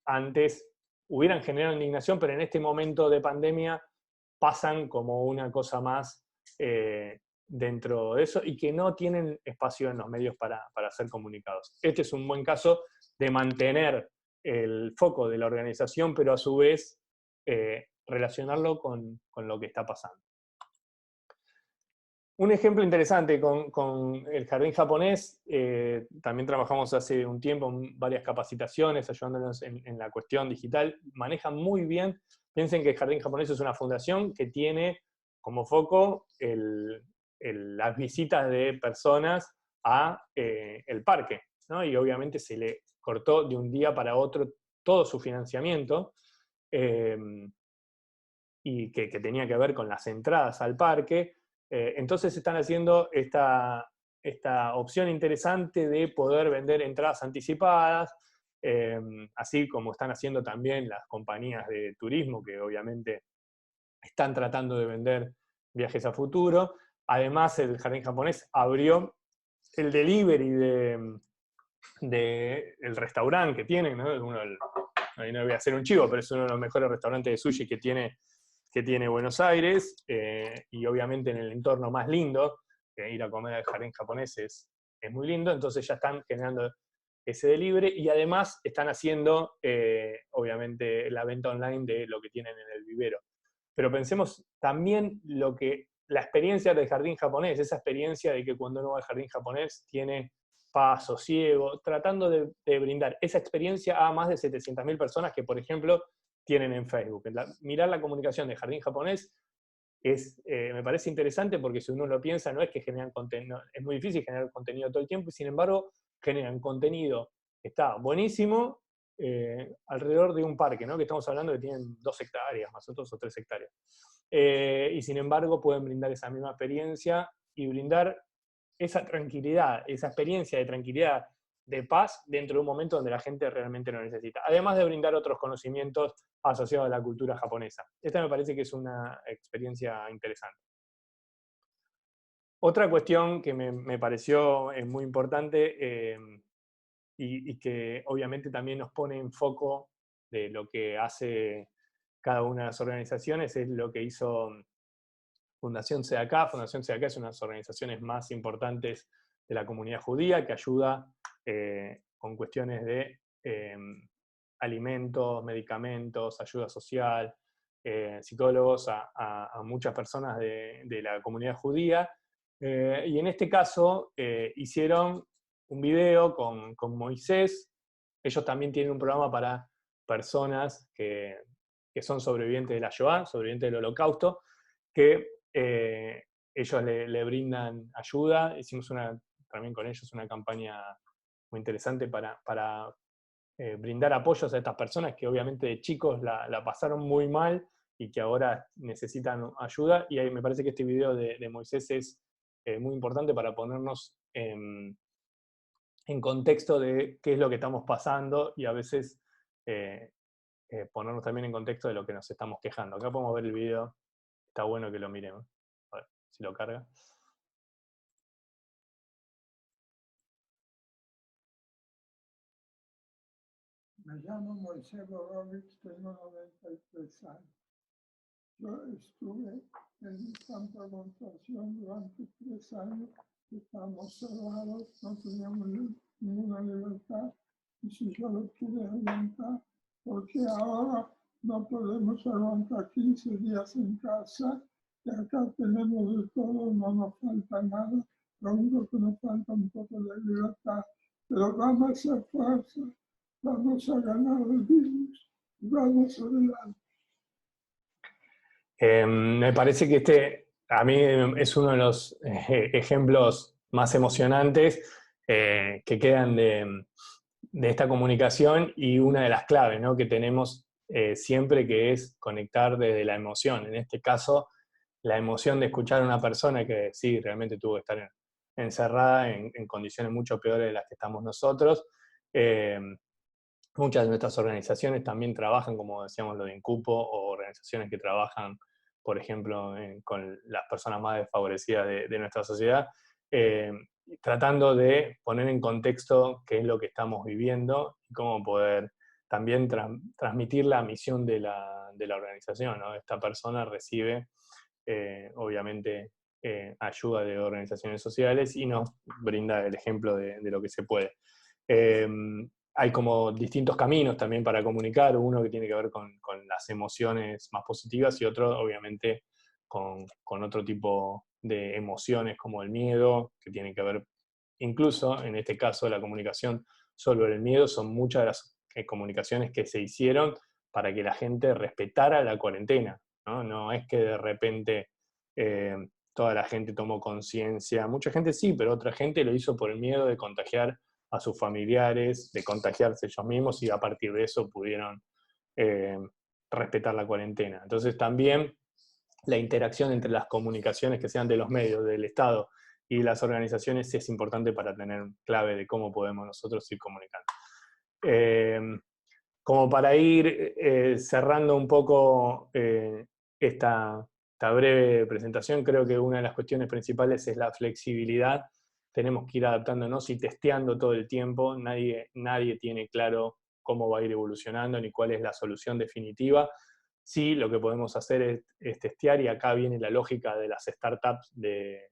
antes hubieran generado indignación, pero en este momento de pandemia pasan como una cosa más dentro de eso, y que no tienen espacio en los medios para ser comunicados. Este es un buen caso de mantener el foco de la organización, pero a su vez relacionarlo con lo que está pasando. Un ejemplo interesante con el jardín japonés, también trabajamos hace un tiempo en varias capacitaciones, ayudándonos en la cuestión digital, manejan muy bien. Piensen que el jardín japonés es una fundación que tiene como foco las visitas de personas a el parque, ¿no? Y obviamente se le cortó de un día para otro todo su financiamiento, y que tenía que ver con las entradas al parque. Entonces están haciendo esta opción interesante de poder vender entradas anticipadas, así como están haciendo también las compañías de turismo, que obviamente están tratando de vender viajes a futuro. Además, el jardín japonés abrió el delivery el restaurante que tienen, ¿no? Ahí no voy a hacer un chivo, pero es uno de los mejores restaurantes de sushi que tiene Buenos Aires, y obviamente en el entorno más lindo, ir a comer al jardín japonés es muy lindo. Entonces ya están generando ese delivery, y además están haciendo, obviamente, la venta online de lo que tienen en el vivero. Pero pensemos también la experiencia del jardín japonés, esa experiencia de que cuando uno va al jardín japonés tiene paz, sosiego, tratando de brindar esa experiencia a más de 700.000 personas que, por ejemplo, tienen en Facebook. Mirar la comunicación de jardín japonés me parece interesante, porque si uno lo piensa, no es que generan contenido, es muy difícil generar contenido todo el tiempo, y sin embargo generan contenido que está buenísimo alrededor de un parque, ¿no? Que estamos hablando que tienen 2 hectáreas, más o 2 o 3 hectáreas. Y sin embargo pueden brindar esa misma experiencia y brindar esa tranquilidad, esa experiencia de tranquilidad, de paz, dentro de un momento donde la gente realmente lo necesita. Además de brindar otros conocimientos asociados a la cultura japonesa. Esta me parece que es una experiencia interesante. Otra cuestión que me pareció muy importante, y que obviamente también nos pone en foco de lo que hace cada una de las organizaciones, es lo que hizo Fundación Tzedakah. Fundación Tzedakah es una de las organizaciones más importantes de la comunidad judía, que ayuda con cuestiones de alimentos, medicamentos, ayuda social, psicólogos a muchas personas de la comunidad judía, y en este caso hicieron un video con Moisés. Ellos también tienen un programa para personas que son sobrevivientes de la Shoah, sobrevivientes del Holocausto, que ellos le brindan ayuda. Hicimos también con ellos una campaña muy interesante para brindar apoyos a estas personas que obviamente de chicos la pasaron muy mal y que ahora necesitan ayuda. Y ahí me parece que este video de Moisés es muy importante para ponernos en contexto de qué es lo que estamos pasando y a veces ponernos también en contexto de lo que nos estamos quejando. Acá podemos ver el video, está bueno que lo miremos. A ver si lo carga. Me llamo Moisés Borovich, tengo 93 años. Yo estuve en el campo de concentración durante 3 años, estábamos cerrados, no teníamos ninguna libertad, y si yo lo quiero aguantar, porque ahora no podemos aguantar 15 días en casa, y acá tenemos de todo, no nos falta nada, lo único que nos falta un poco de libertad, pero vamos a hacer fuerza, vamos a ganar el virus, vamos adelante. Me parece que a mí es uno de los ejemplos más emocionantes que quedan de esta comunicación, y una de las claves, ¿no?, que tenemos siempre, que es conectar desde la emoción. En este caso, la emoción de escuchar a una persona que sí, realmente tuvo que estar encerrada en condiciones mucho peores de las que estamos nosotros. Muchas de nuestras organizaciones también trabajan, como decíamos, lo de Incupo, o organizaciones que trabajan, por ejemplo, con las personas más desfavorecidas de nuestra sociedad, tratando de poner en contexto qué es lo que estamos viviendo y cómo poder también transmitir la misión de la organización, ¿no? Esta persona recibe, obviamente, ayuda de organizaciones sociales y nos brinda el ejemplo de lo que se puede. Hay como distintos caminos también para comunicar, uno que tiene que ver con las emociones más positivas y otro, obviamente, con otro tipo de emociones como el miedo, que tiene que ver, incluso en este caso de la comunicación sobre el miedo, son muchas de las comunicaciones que se hicieron para que la gente respetara la cuarentena, ¿no? No es que de repente toda la gente tomó conciencia, mucha gente sí, pero otra gente lo hizo por el miedo de contagiar a sus familiares, de contagiarse ellos mismos, y a partir de eso pudieron respetar la cuarentena. Entonces también la interacción entre las comunicaciones que sean de los medios, del Estado y las organizaciones es importante para tener clave de cómo podemos nosotros ir comunicando. Como para ir cerrando un poco esta breve presentación, creo que una de las cuestiones principales es la flexibilidad. Tenemos que ir adaptándonos y testeando todo el tiempo. Nadie tiene claro cómo va a ir evolucionando ni cuál es la solución definitiva. Sí, lo que podemos hacer es testear, y acá viene la lógica de las startups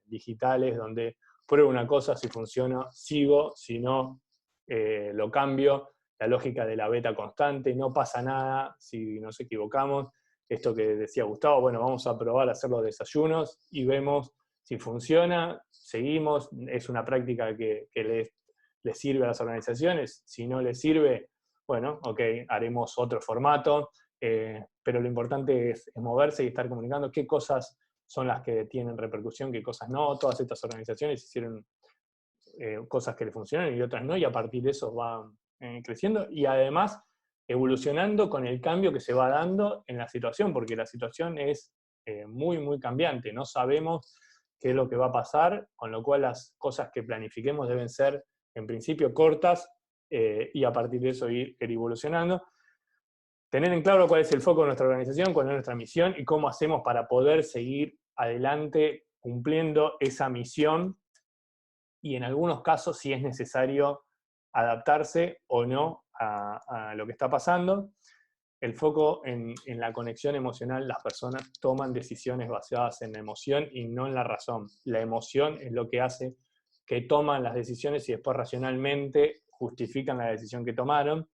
digitales, donde pruebo una cosa, si funciona, sigo, si no, lo cambio. La lógica de la beta constante, no pasa nada si nos equivocamos. Esto que decía Gustavo, bueno, vamos a probar a hacer los desayunos y vemos si funciona, seguimos, es una práctica que les sirve a las organizaciones. Si no les sirve, bueno, ok, haremos otro formato, pero lo importante es moverse y estar comunicando qué cosas son las que tienen repercusión, qué cosas no. Todas estas organizaciones hicieron cosas que les funcionan y otras no, y a partir de eso van creciendo, y además evolucionando con el cambio que se va dando en la situación, porque la situación es muy, muy cambiante. No sabemos qué es lo que va a pasar, con lo cual las cosas que planifiquemos deben ser, en principio, cortas, y a partir de eso ir evolucionando. Tener en claro cuál es el foco de nuestra organización, cuál es nuestra misión y cómo hacemos para poder seguir adelante cumpliendo esa misión, y en algunos casos, si es necesario adaptarse o no a lo que está pasando. El foco en la conexión emocional. Las personas toman decisiones basadas en la emoción y no en la razón. La emoción es lo que hace que toman las decisiones y después racionalmente justifican la decisión que tomaron.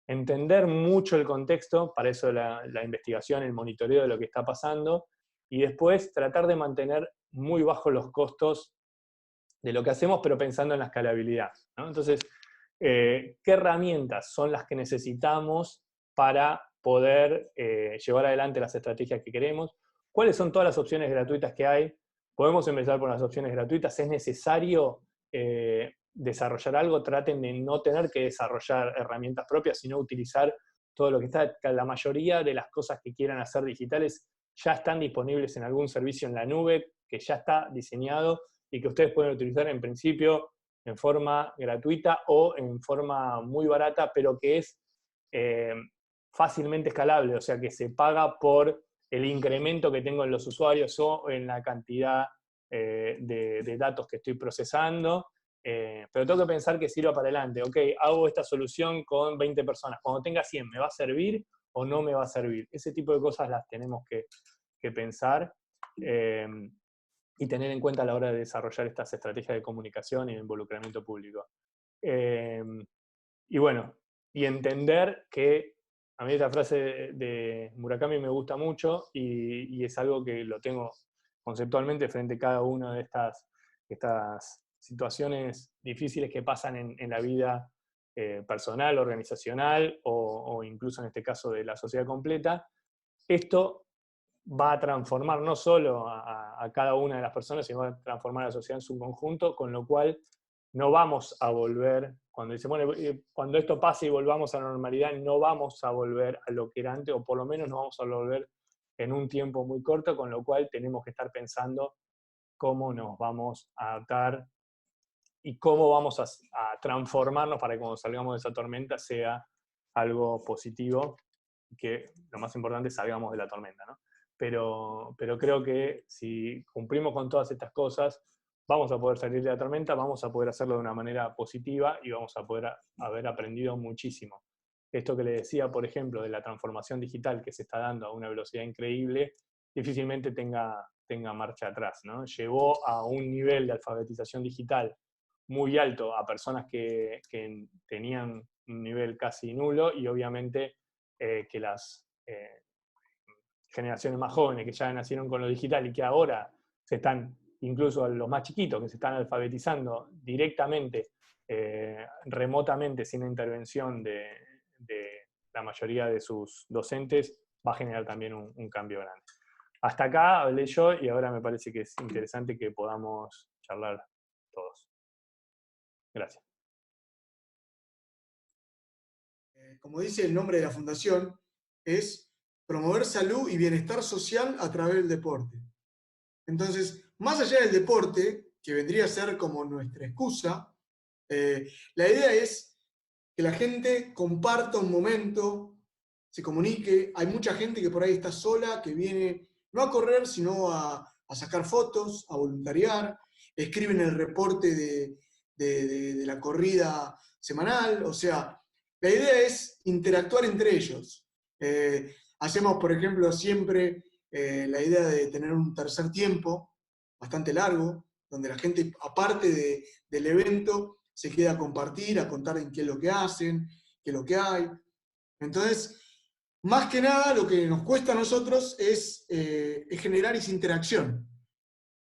entender mucho el contexto, para eso la investigación, el monitoreo de lo que está pasando, y después tratar de mantener muy bajos los costos de lo que hacemos, pero pensando en la escalabilidad, ¿no? Entonces, ¿qué herramientas son las que necesitamos para poder llevar adelante las estrategias que queremos? ¿Cuáles son todas las opciones gratuitas que hay? Podemos empezar por las opciones gratuitas. ¿Es necesario desarrollar algo? Traten de no tener que desarrollar herramientas propias, sino utilizar todo lo que está. La mayoría de las cosas que quieran hacer digitales ya están disponibles en algún servicio en la nube, que ya está diseñado y que ustedes pueden utilizar en principio en forma gratuita o en forma muy barata, pero que es fácilmente escalable, o sea que se paga por el incremento que tengo en los usuarios o en la cantidad de datos que estoy procesando, pero tengo que pensar que sirva para adelante. Ok, hago esta solución con 20 personas, cuando tenga 100, ¿me va a servir o no me va a servir? Ese tipo de cosas las tenemos que pensar y tener en cuenta a la hora de desarrollar estas estrategias de comunicación y de involucramiento público. Y bueno, y entender que a mí esta frase de Murakami me gusta mucho y es algo que lo tengo conceptualmente frente a cada una de estas situaciones difíciles que pasan en la vida personal, organizacional o incluso en este caso de la sociedad completa. Esto va a transformar no solo a cada una de las personas, sino va a transformar a la sociedad en su conjunto, con lo cual no vamos a volver, cuando dice, bueno, cuando esto pase y volvamos a la normalidad, no vamos a volver a lo que era antes, o por lo menos no vamos a volver en un tiempo muy corto, con lo cual tenemos que estar pensando cómo nos vamos a adaptar y cómo vamos a transformarnos para que cuando salgamos de esa tormenta sea algo positivo, que lo más importante es salgamos de la tormenta, ¿no? Pero creo que si cumplimos con todas estas cosas, vamos a poder salir de la tormenta, vamos a poder hacerlo de una manera positiva y vamos a poder haber aprendido muchísimo. Esto que le decía, por ejemplo, de la transformación digital que se está dando a una velocidad increíble, difícilmente tenga marcha atrás, ¿no? Llevó a un nivel de alfabetización digital muy alto a personas que tenían un nivel casi nulo y obviamente que las generaciones más jóvenes que ya nacieron con lo digital y que ahora se están, incluso los más chiquitos, que se están alfabetizando directamente, remotamente, sin la intervención de la mayoría de sus docentes, va a generar también un cambio grande. Hasta acá hablé yo y ahora me parece que es interesante que podamos charlar todos. Gracias. Como dice el nombre de la fundación, es promover salud y bienestar social a través del deporte. Entonces, más allá del deporte, que vendría a ser como nuestra excusa, la idea es que la gente comparta un momento, se comunique. Hay mucha gente que por ahí está sola, que viene no a correr, sino a sacar fotos, a voluntariar, escriben el reporte de la corrida semanal. O sea, la idea es interactuar entre ellos. Hacemos, por ejemplo, siempre la idea de tener un tercer tiempo bastante largo, donde la gente, aparte del evento, se queda a compartir, a contar en qué es lo que hacen, qué es lo que hay. Entonces, más que nada, lo que nos cuesta a nosotros es generar esa interacción.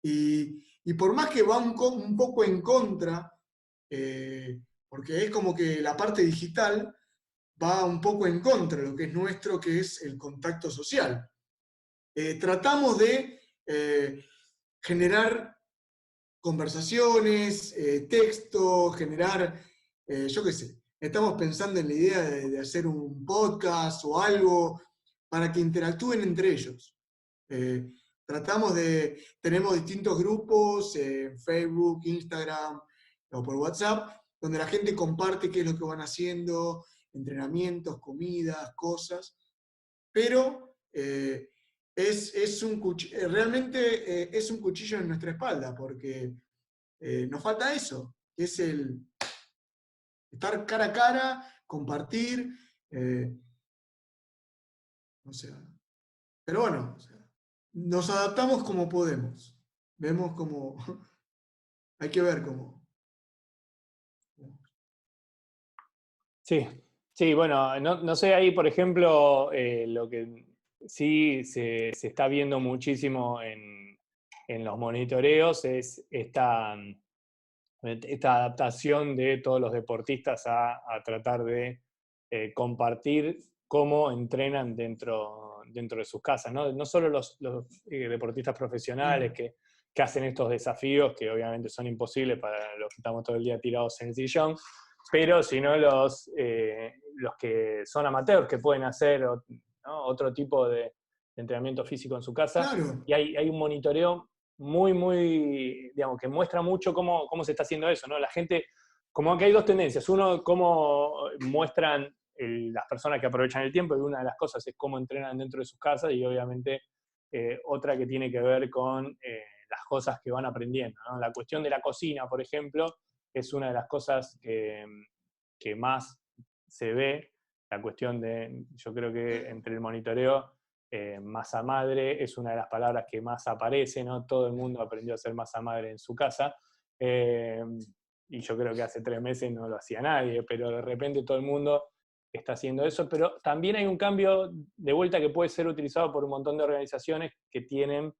Y por más que va un poco en contra, porque es como que la parte digital va un poco en contra de lo que es nuestro, que es el contacto social. Tratamos de generar conversaciones, texto, generar, yo qué sé, estamos pensando en la idea de hacer un podcast o algo para que interactúen entre ellos. Tenemos distintos grupos en Facebook, Instagram o por WhatsApp, donde la gente comparte qué es lo que van haciendo, entrenamientos, comidas, cosas, pero realmente es un cuchillo en nuestra espalda, porque nos falta eso, que es el estar cara a cara, compartir, o sea, pero bueno, o sea, nos adaptamos como podemos, vemos como, hay que ver cómo. Sí, Sí, bueno, no sé ahí, por ejemplo, lo que sí se está viendo muchísimo en los monitoreos es esta adaptación de todos los deportistas a tratar de compartir cómo entrenan dentro de sus casas, ¿no? No solo los deportistas profesionales que hacen estos desafíos, que obviamente son imposibles para los que estamos todo el día tirados en el sillón, pero sino los que son amateurs, que pueden hacer, ¿no?, otro tipo de entrenamiento físico en su casa, Claro. y hay un monitoreo muy, digamos, que muestra mucho cómo se está haciendo eso, ¿no? La gente, como que hay dos tendencias. Uno, cómo muestran las personas que aprovechan el tiempo, y una de las cosas es cómo entrenan dentro de sus casas, y obviamente otra que tiene que ver con las cosas que van aprendiendo, ¿no? La cuestión de la cocina, por ejemplo, es una de las cosas que más se ve, la cuestión de, yo creo que entre el monitoreo, masa madre es una de las palabras que más aparece, ¿no? Todo el mundo aprendió a hacer masa madre en su casa, y yo creo que hace 3 meses no lo hacía nadie, pero de repente todo el mundo está haciendo eso, pero también hay un cambio de vuelta que puede ser utilizado por un montón de organizaciones que tienen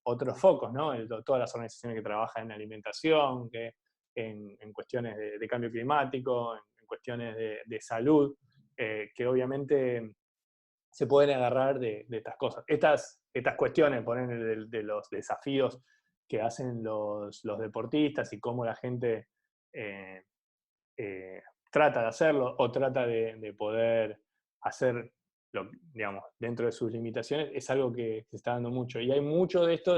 otros focos, ¿no? Todas las organizaciones que trabajan en alimentación, que en cuestiones de cambio climático, en cuestiones de salud, que obviamente se pueden agarrar de estas cosas. Estas cuestiones, poner de los desafíos que hacen los deportistas y cómo la gente eh, trata de hacerlo o trata de poder hacer, digamos, dentro de sus limitaciones, es algo que se está dando mucho. Y hay mucho de esto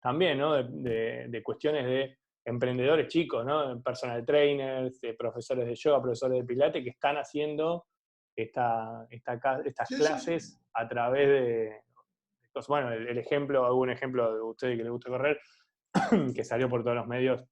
también, ¿no? de cuestiones de emprendedores chicos, ¿no? Personal trainers, profesores de yoga, profesores de pilates, que están haciendo estas Sí, sí, sí. clases a través de cosas. Bueno, algún ejemplo de ustedes que les gusta correr, que salió por todos los medios,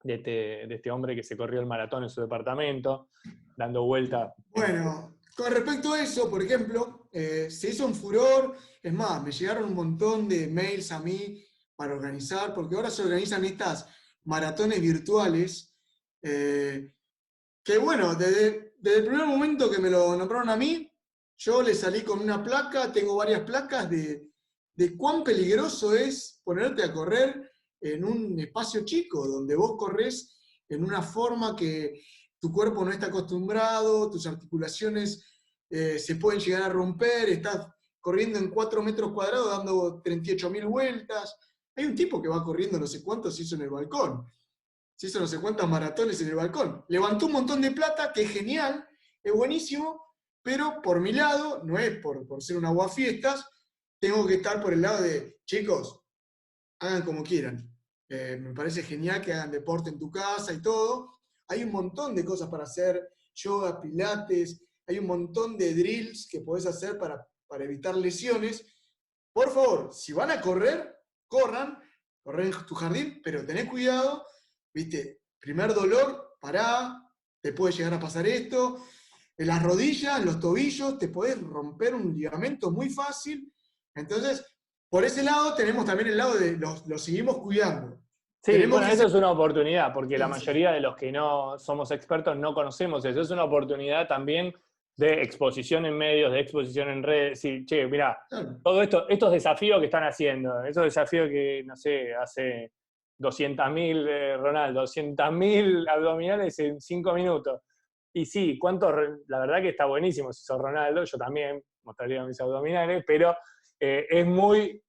de este hombre que se corrió el maratón en su departamento, dando vuelta. Bueno, con respecto a eso, por ejemplo, se hizo un furor. Es más, me llegaron un montón de mails a mí para organizar, porque ahora se organizan estas maratones virtuales, que bueno, desde el primer momento que me lo nombraron a mí, yo le salí con una placa, tengo varias placas de cuán peligroso es ponerte a correr en un espacio chico, donde vos corres en una forma que tu cuerpo no está acostumbrado, tus articulaciones se pueden llegar a romper, estás corriendo en 4 metros cuadrados dando 38.000 vueltas. Hay un tipo que va corriendo no sé cuántos hizo en el balcón. Se hizo no sé cuántas maratones en el balcón. Levantó un montón de plata, que es genial, es buenísimo, pero por mi lado, no es por ser un aguafiestas, tengo que estar por el lado de, chicos, hagan como quieran. Me parece genial que hagan deporte en tu casa y todo. Hay un montón de cosas para hacer, yoga, pilates, hay un montón de drills que podés hacer para evitar lesiones. Por favor, si van a correr, corran en tu jardín, pero tenés cuidado, ¿viste? Primer dolor, pará, te puede llegar a pasar esto. En las rodillas, en los tobillos, te podés romper un ligamento muy fácil. Entonces, por ese lado tenemos también el lado de los seguimos cuidando. Sí, Tenemos bueno, que eso ser... es una oportunidad, porque la Sí, sí, mayoría de los que no somos expertos no conocemos eso. Es una oportunidad también de exposición en medios, de exposición en redes. Sí, che, mira, claro. todo esto, estos desafíos que están haciendo, esos desafíos que, no sé, hace 200.000, Ronaldo, 200.000 abdominales en 5 minutos. Y sí, la verdad que está buenísimo si sos Ronaldo, yo también mostraría mis abdominales, pero es muy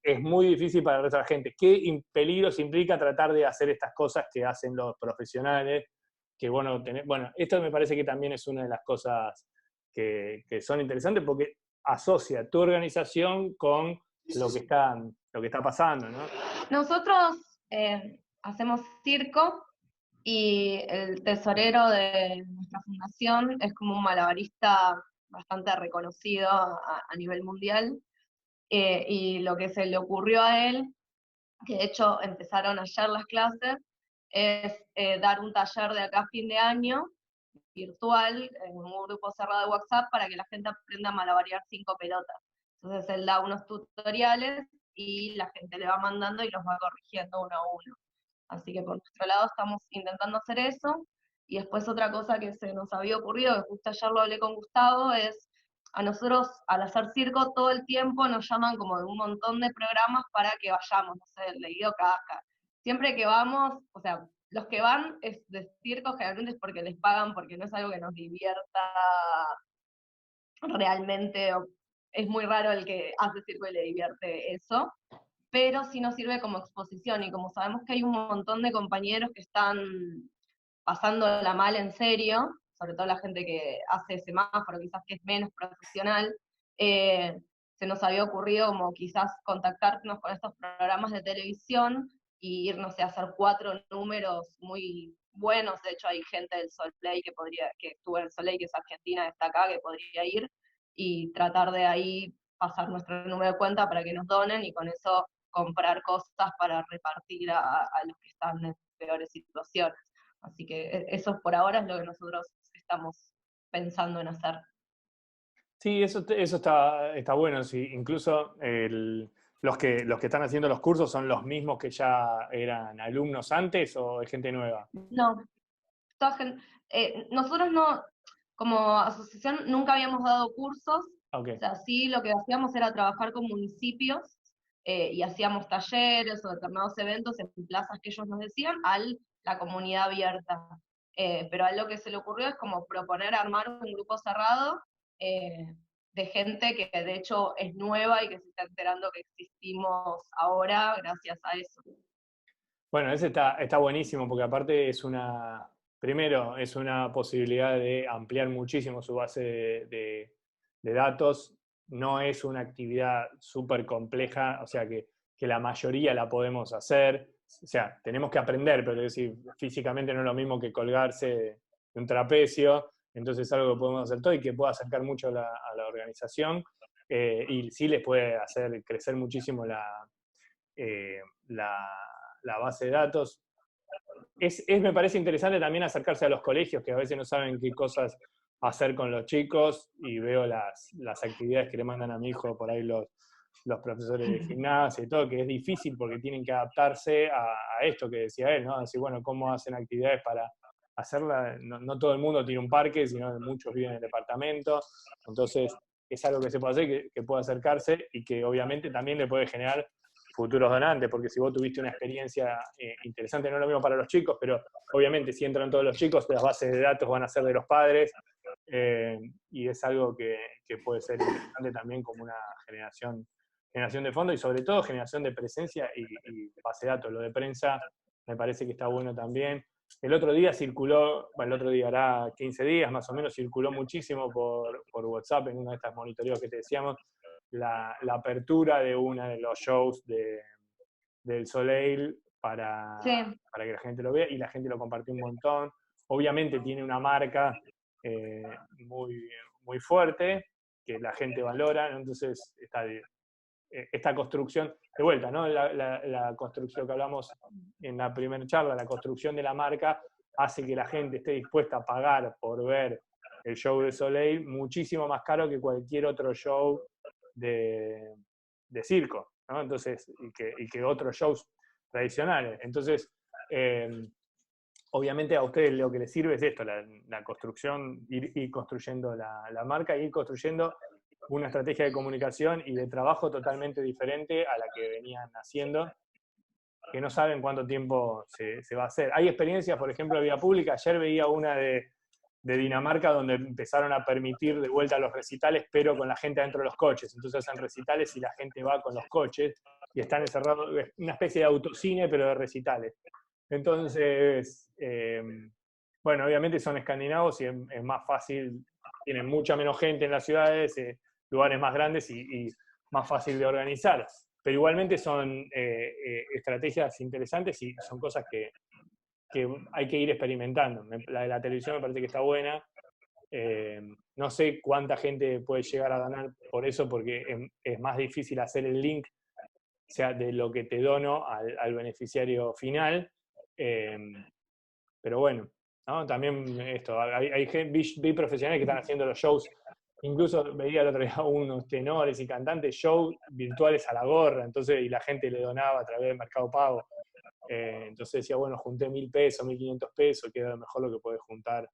difícil para el resto de la gente. ¿Qué peligros implica tratar de hacer estas cosas que hacen los profesionales? Que bueno, esto me parece que también es una de las cosas que son interesantes, porque asocia tu organización con Sí, sí, lo que sí. está pasando, ¿no? Nosotros hacemos circo y el tesorero de nuestra fundación es como un malabarista bastante reconocido a nivel mundial. Y lo que se le ocurrió a él, que de hecho empezaron ayer las clases, es dar un taller de acá a fin de año, virtual, en un grupo cerrado de WhatsApp, para que la gente aprenda a malabarear 5 pelotas. Entonces él da unos tutoriales y la gente le va mandando y los va corrigiendo uno a uno. Así que por nuestro lado estamos intentando hacer eso. Y después otra cosa que se nos había ocurrido, que justo ayer lo hablé con Gustavo, es a nosotros al hacer circo todo el tiempo nos llaman como de un montón de programas para que vayamos, no sé, el Leído Casca. Siempre que vamos, o sea, los que van es de circo generalmente es porque les pagan, porque no es algo que nos divierta realmente, es muy raro el que hace circo y le divierte eso, pero sí nos sirve como exposición, y como sabemos que hay un montón de compañeros que están pasándola mal en serio, sobre todo la gente que hace semáforo, quizás que es menos profesional, se nos había ocurrido como quizás contactarnos con estos programas de televisión y irnos a hacer 4 números muy buenos. De hecho hay gente del Soleil que estuvo en el Soleil, que es argentina, está acá, que podría ir, y tratar de ahí pasar nuestro número de cuenta para que nos donen, y con eso comprar cosas para repartir a los que están en peores situaciones. Así que eso por ahora es lo que nosotros estamos pensando en hacer. Sí, eso está bueno. Sí. Incluso los que están haciendo los cursos son los mismos que ya eran alumnos antes, o es gente nueva. No, nosotros no, como asociación nunca habíamos dado cursos, Okay. o sea, sí lo que hacíamos era trabajar con municipios y hacíamos talleres o determinados eventos en plazas que ellos nos decían a la comunidad abierta. Pero a lo que se le ocurrió es como proponer armar un grupo cerrado de gente que de hecho es nueva y que se está enterando que existimos ahora gracias a eso. Bueno, ese está buenísimo, porque aparte primero, es una posibilidad de ampliar muchísimo su base de datos. No es una actividad súper compleja, o sea que la mayoría la podemos hacer. O sea, tenemos que aprender, pero es decir, físicamente no es lo mismo que colgarse de un trapecio, entonces es algo que podemos hacer todo y que puede acercar mucho a la organización, y sí les puede hacer crecer muchísimo la base de datos. Me parece interesante también acercarse a los colegios, que a veces no saben qué cosas hacer con los chicos, y veo las actividades que le mandan a mi hijo por ahí los profesores de gimnasia y todo, que es difícil porque tienen que adaptarse a esto que decía él, ¿no? Decir, bueno, ¿cómo hacen actividades para hacerla? No todo el mundo tiene un parque, sino muchos viven en el departamento, entonces es algo que se puede hacer, que puede acercarse, y que obviamente también le puede generar futuros donantes, porque si vos tuviste una experiencia interesante, no es lo mismo para los chicos, pero obviamente si entran todos los chicos, las bases de datos van a ser de los padres, y es algo que puede ser interesante también como una generación de fondos, y sobre todo generación de presencia y base de datos. Lo de prensa me parece que está bueno también. El otro día hará 15 días más o menos, circuló muchísimo por WhatsApp en uno de estos monitoreos que te decíamos, la apertura de uno de los shows del Soleil para que la gente lo vea, y la gente lo compartió un montón. Obviamente tiene una marca muy, muy fuerte, que la gente valora, ¿no? Entonces esta construcción, de vuelta, ¿no? La construcción que hablamos en la primera charla, la construcción de la marca hace que la gente esté dispuesta a pagar por ver el show de Soleil muchísimo más caro que cualquier otro show de circo, ¿no? Entonces, y que otros shows tradicionales. Entonces, obviamente a ustedes lo que les sirve es esto, la construcción, ir construyendo la marca, ir construyendo una estrategia de comunicación y de trabajo totalmente diferente a la que venían haciendo, que no saben cuánto tiempo se va a hacer. Hay experiencias, por ejemplo, de vía pública. Ayer veía una de Dinamarca, donde empezaron a permitir de vuelta los recitales, pero con la gente adentro de los coches. Entonces hacen recitales y la gente va con los coches y están encerrados, una especie de autocine, pero de recitales. Entonces, bueno, obviamente son escandinavos y es más fácil, tienen mucha menos gente en las ciudades, lugares más grandes y más fácil de organizar. Pero igualmente son estrategias interesantes y son cosas que hay que ir experimentando. La de la televisión me parece que está buena. No sé cuánta gente puede llegar a donar por eso, porque es más difícil hacer el link, o sea, de lo que te dono al beneficiario final. Pero bueno, ¿no? También esto, vi profesionales que están haciendo los shows, incluso veía el otro día unos tenores y cantantes, shows virtuales a la gorra, entonces, y la gente le donaba a través del Mercado Pago. Entonces decía, bueno, junté 1.000 pesos, 1.500 pesos, que era mejor lo que podés juntar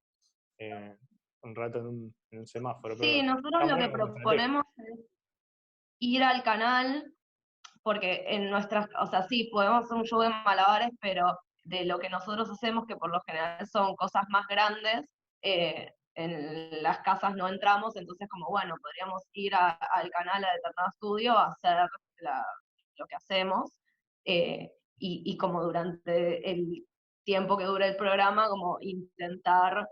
un rato en un semáforo. Sí, Pero nosotros está lo que bueno como estrategia. proponemos es ir al canal, porque en nuestras, o sea, sí, podemos hacer un show de malabares, pero de lo que nosotros hacemos, que por lo general son cosas más grandes, en las casas no entramos, entonces como, bueno, podríamos ir al canal, a determinado estudio, a hacer lo que hacemos, y como durante el tiempo que dura el programa, como intentar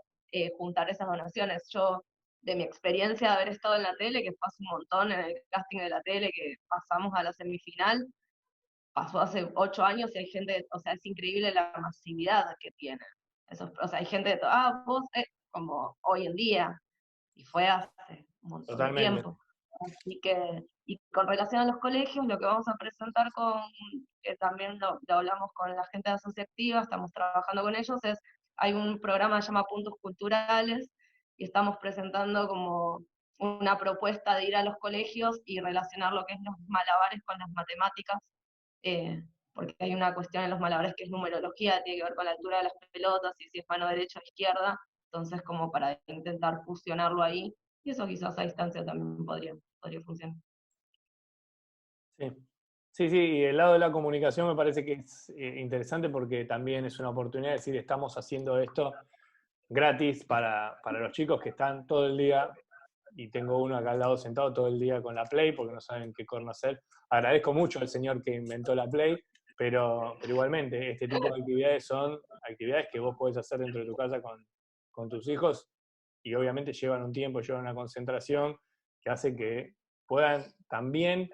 juntar esas donaciones. Yo, de mi experiencia de haber estado en la tele, que fue hace un montón en el casting de la tele, que pasamos a la semifinal, pasó hace 8 años y hay gente, o sea, es increíble la masividad que tiene. O sea, hay gente de vos, como hoy en día, y fue hace un montón de Totalmente. tiempo. Así que, y con relación a los colegios, lo que vamos a presentar que también lo hablamos con la gente de Asociativa, estamos trabajando con ellos, hay un programa que se llama Puntos Culturales, y estamos presentando como una propuesta de ir a los colegios y relacionar lo que es los malabares con las matemáticas, porque hay una cuestión en los malabares que es numerología, tiene que ver con la altura de las pelotas y si es mano derecha o izquierda, entonces como para intentar fusionarlo ahí, y eso quizás a distancia también podría funcionar. Sí. Sí, sí, y el lado de la comunicación me parece que es interesante porque también es una oportunidad de decir, estamos haciendo esto gratis para los chicos que están todo el día, y tengo uno acá al lado sentado todo el día con la Play porque no saben qué corno hacer. Agradezco mucho al señor que inventó la Play, pero igualmente este tipo de actividades son actividades que vos podés hacer dentro de tu casa con tus hijos, y obviamente llevan un tiempo, llevan una concentración que hace que puedan también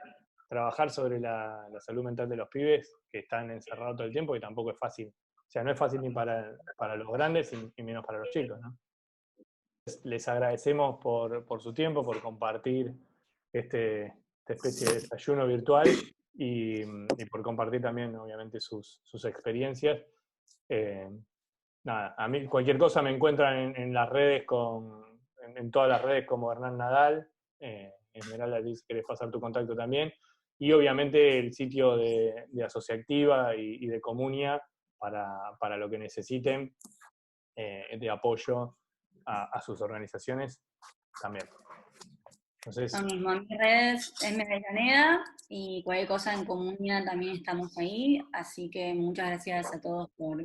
trabajar sobre la salud mental de los pibes que están encerrados todo el tiempo, y tampoco es fácil. O sea, no es fácil ni para los grandes y menos para los chicos, ¿no? Les agradecemos por su tiempo, por compartir esta especie de desayuno virtual y por compartir también, obviamente, sus experiencias. Nada, a mí cualquier cosa me encuentran en las redes, en todas las redes como Hernán Nadal. En general, Alice, si querés pasar tu contacto también. Y obviamente el sitio de Asociativa y de Comunia para lo que necesiten de apoyo a sus organizaciones también. Entonces, Lo mismo, en mis redes es Avellaneda y cualquier cosa en Comunidad también estamos ahí, así que muchas gracias a todos por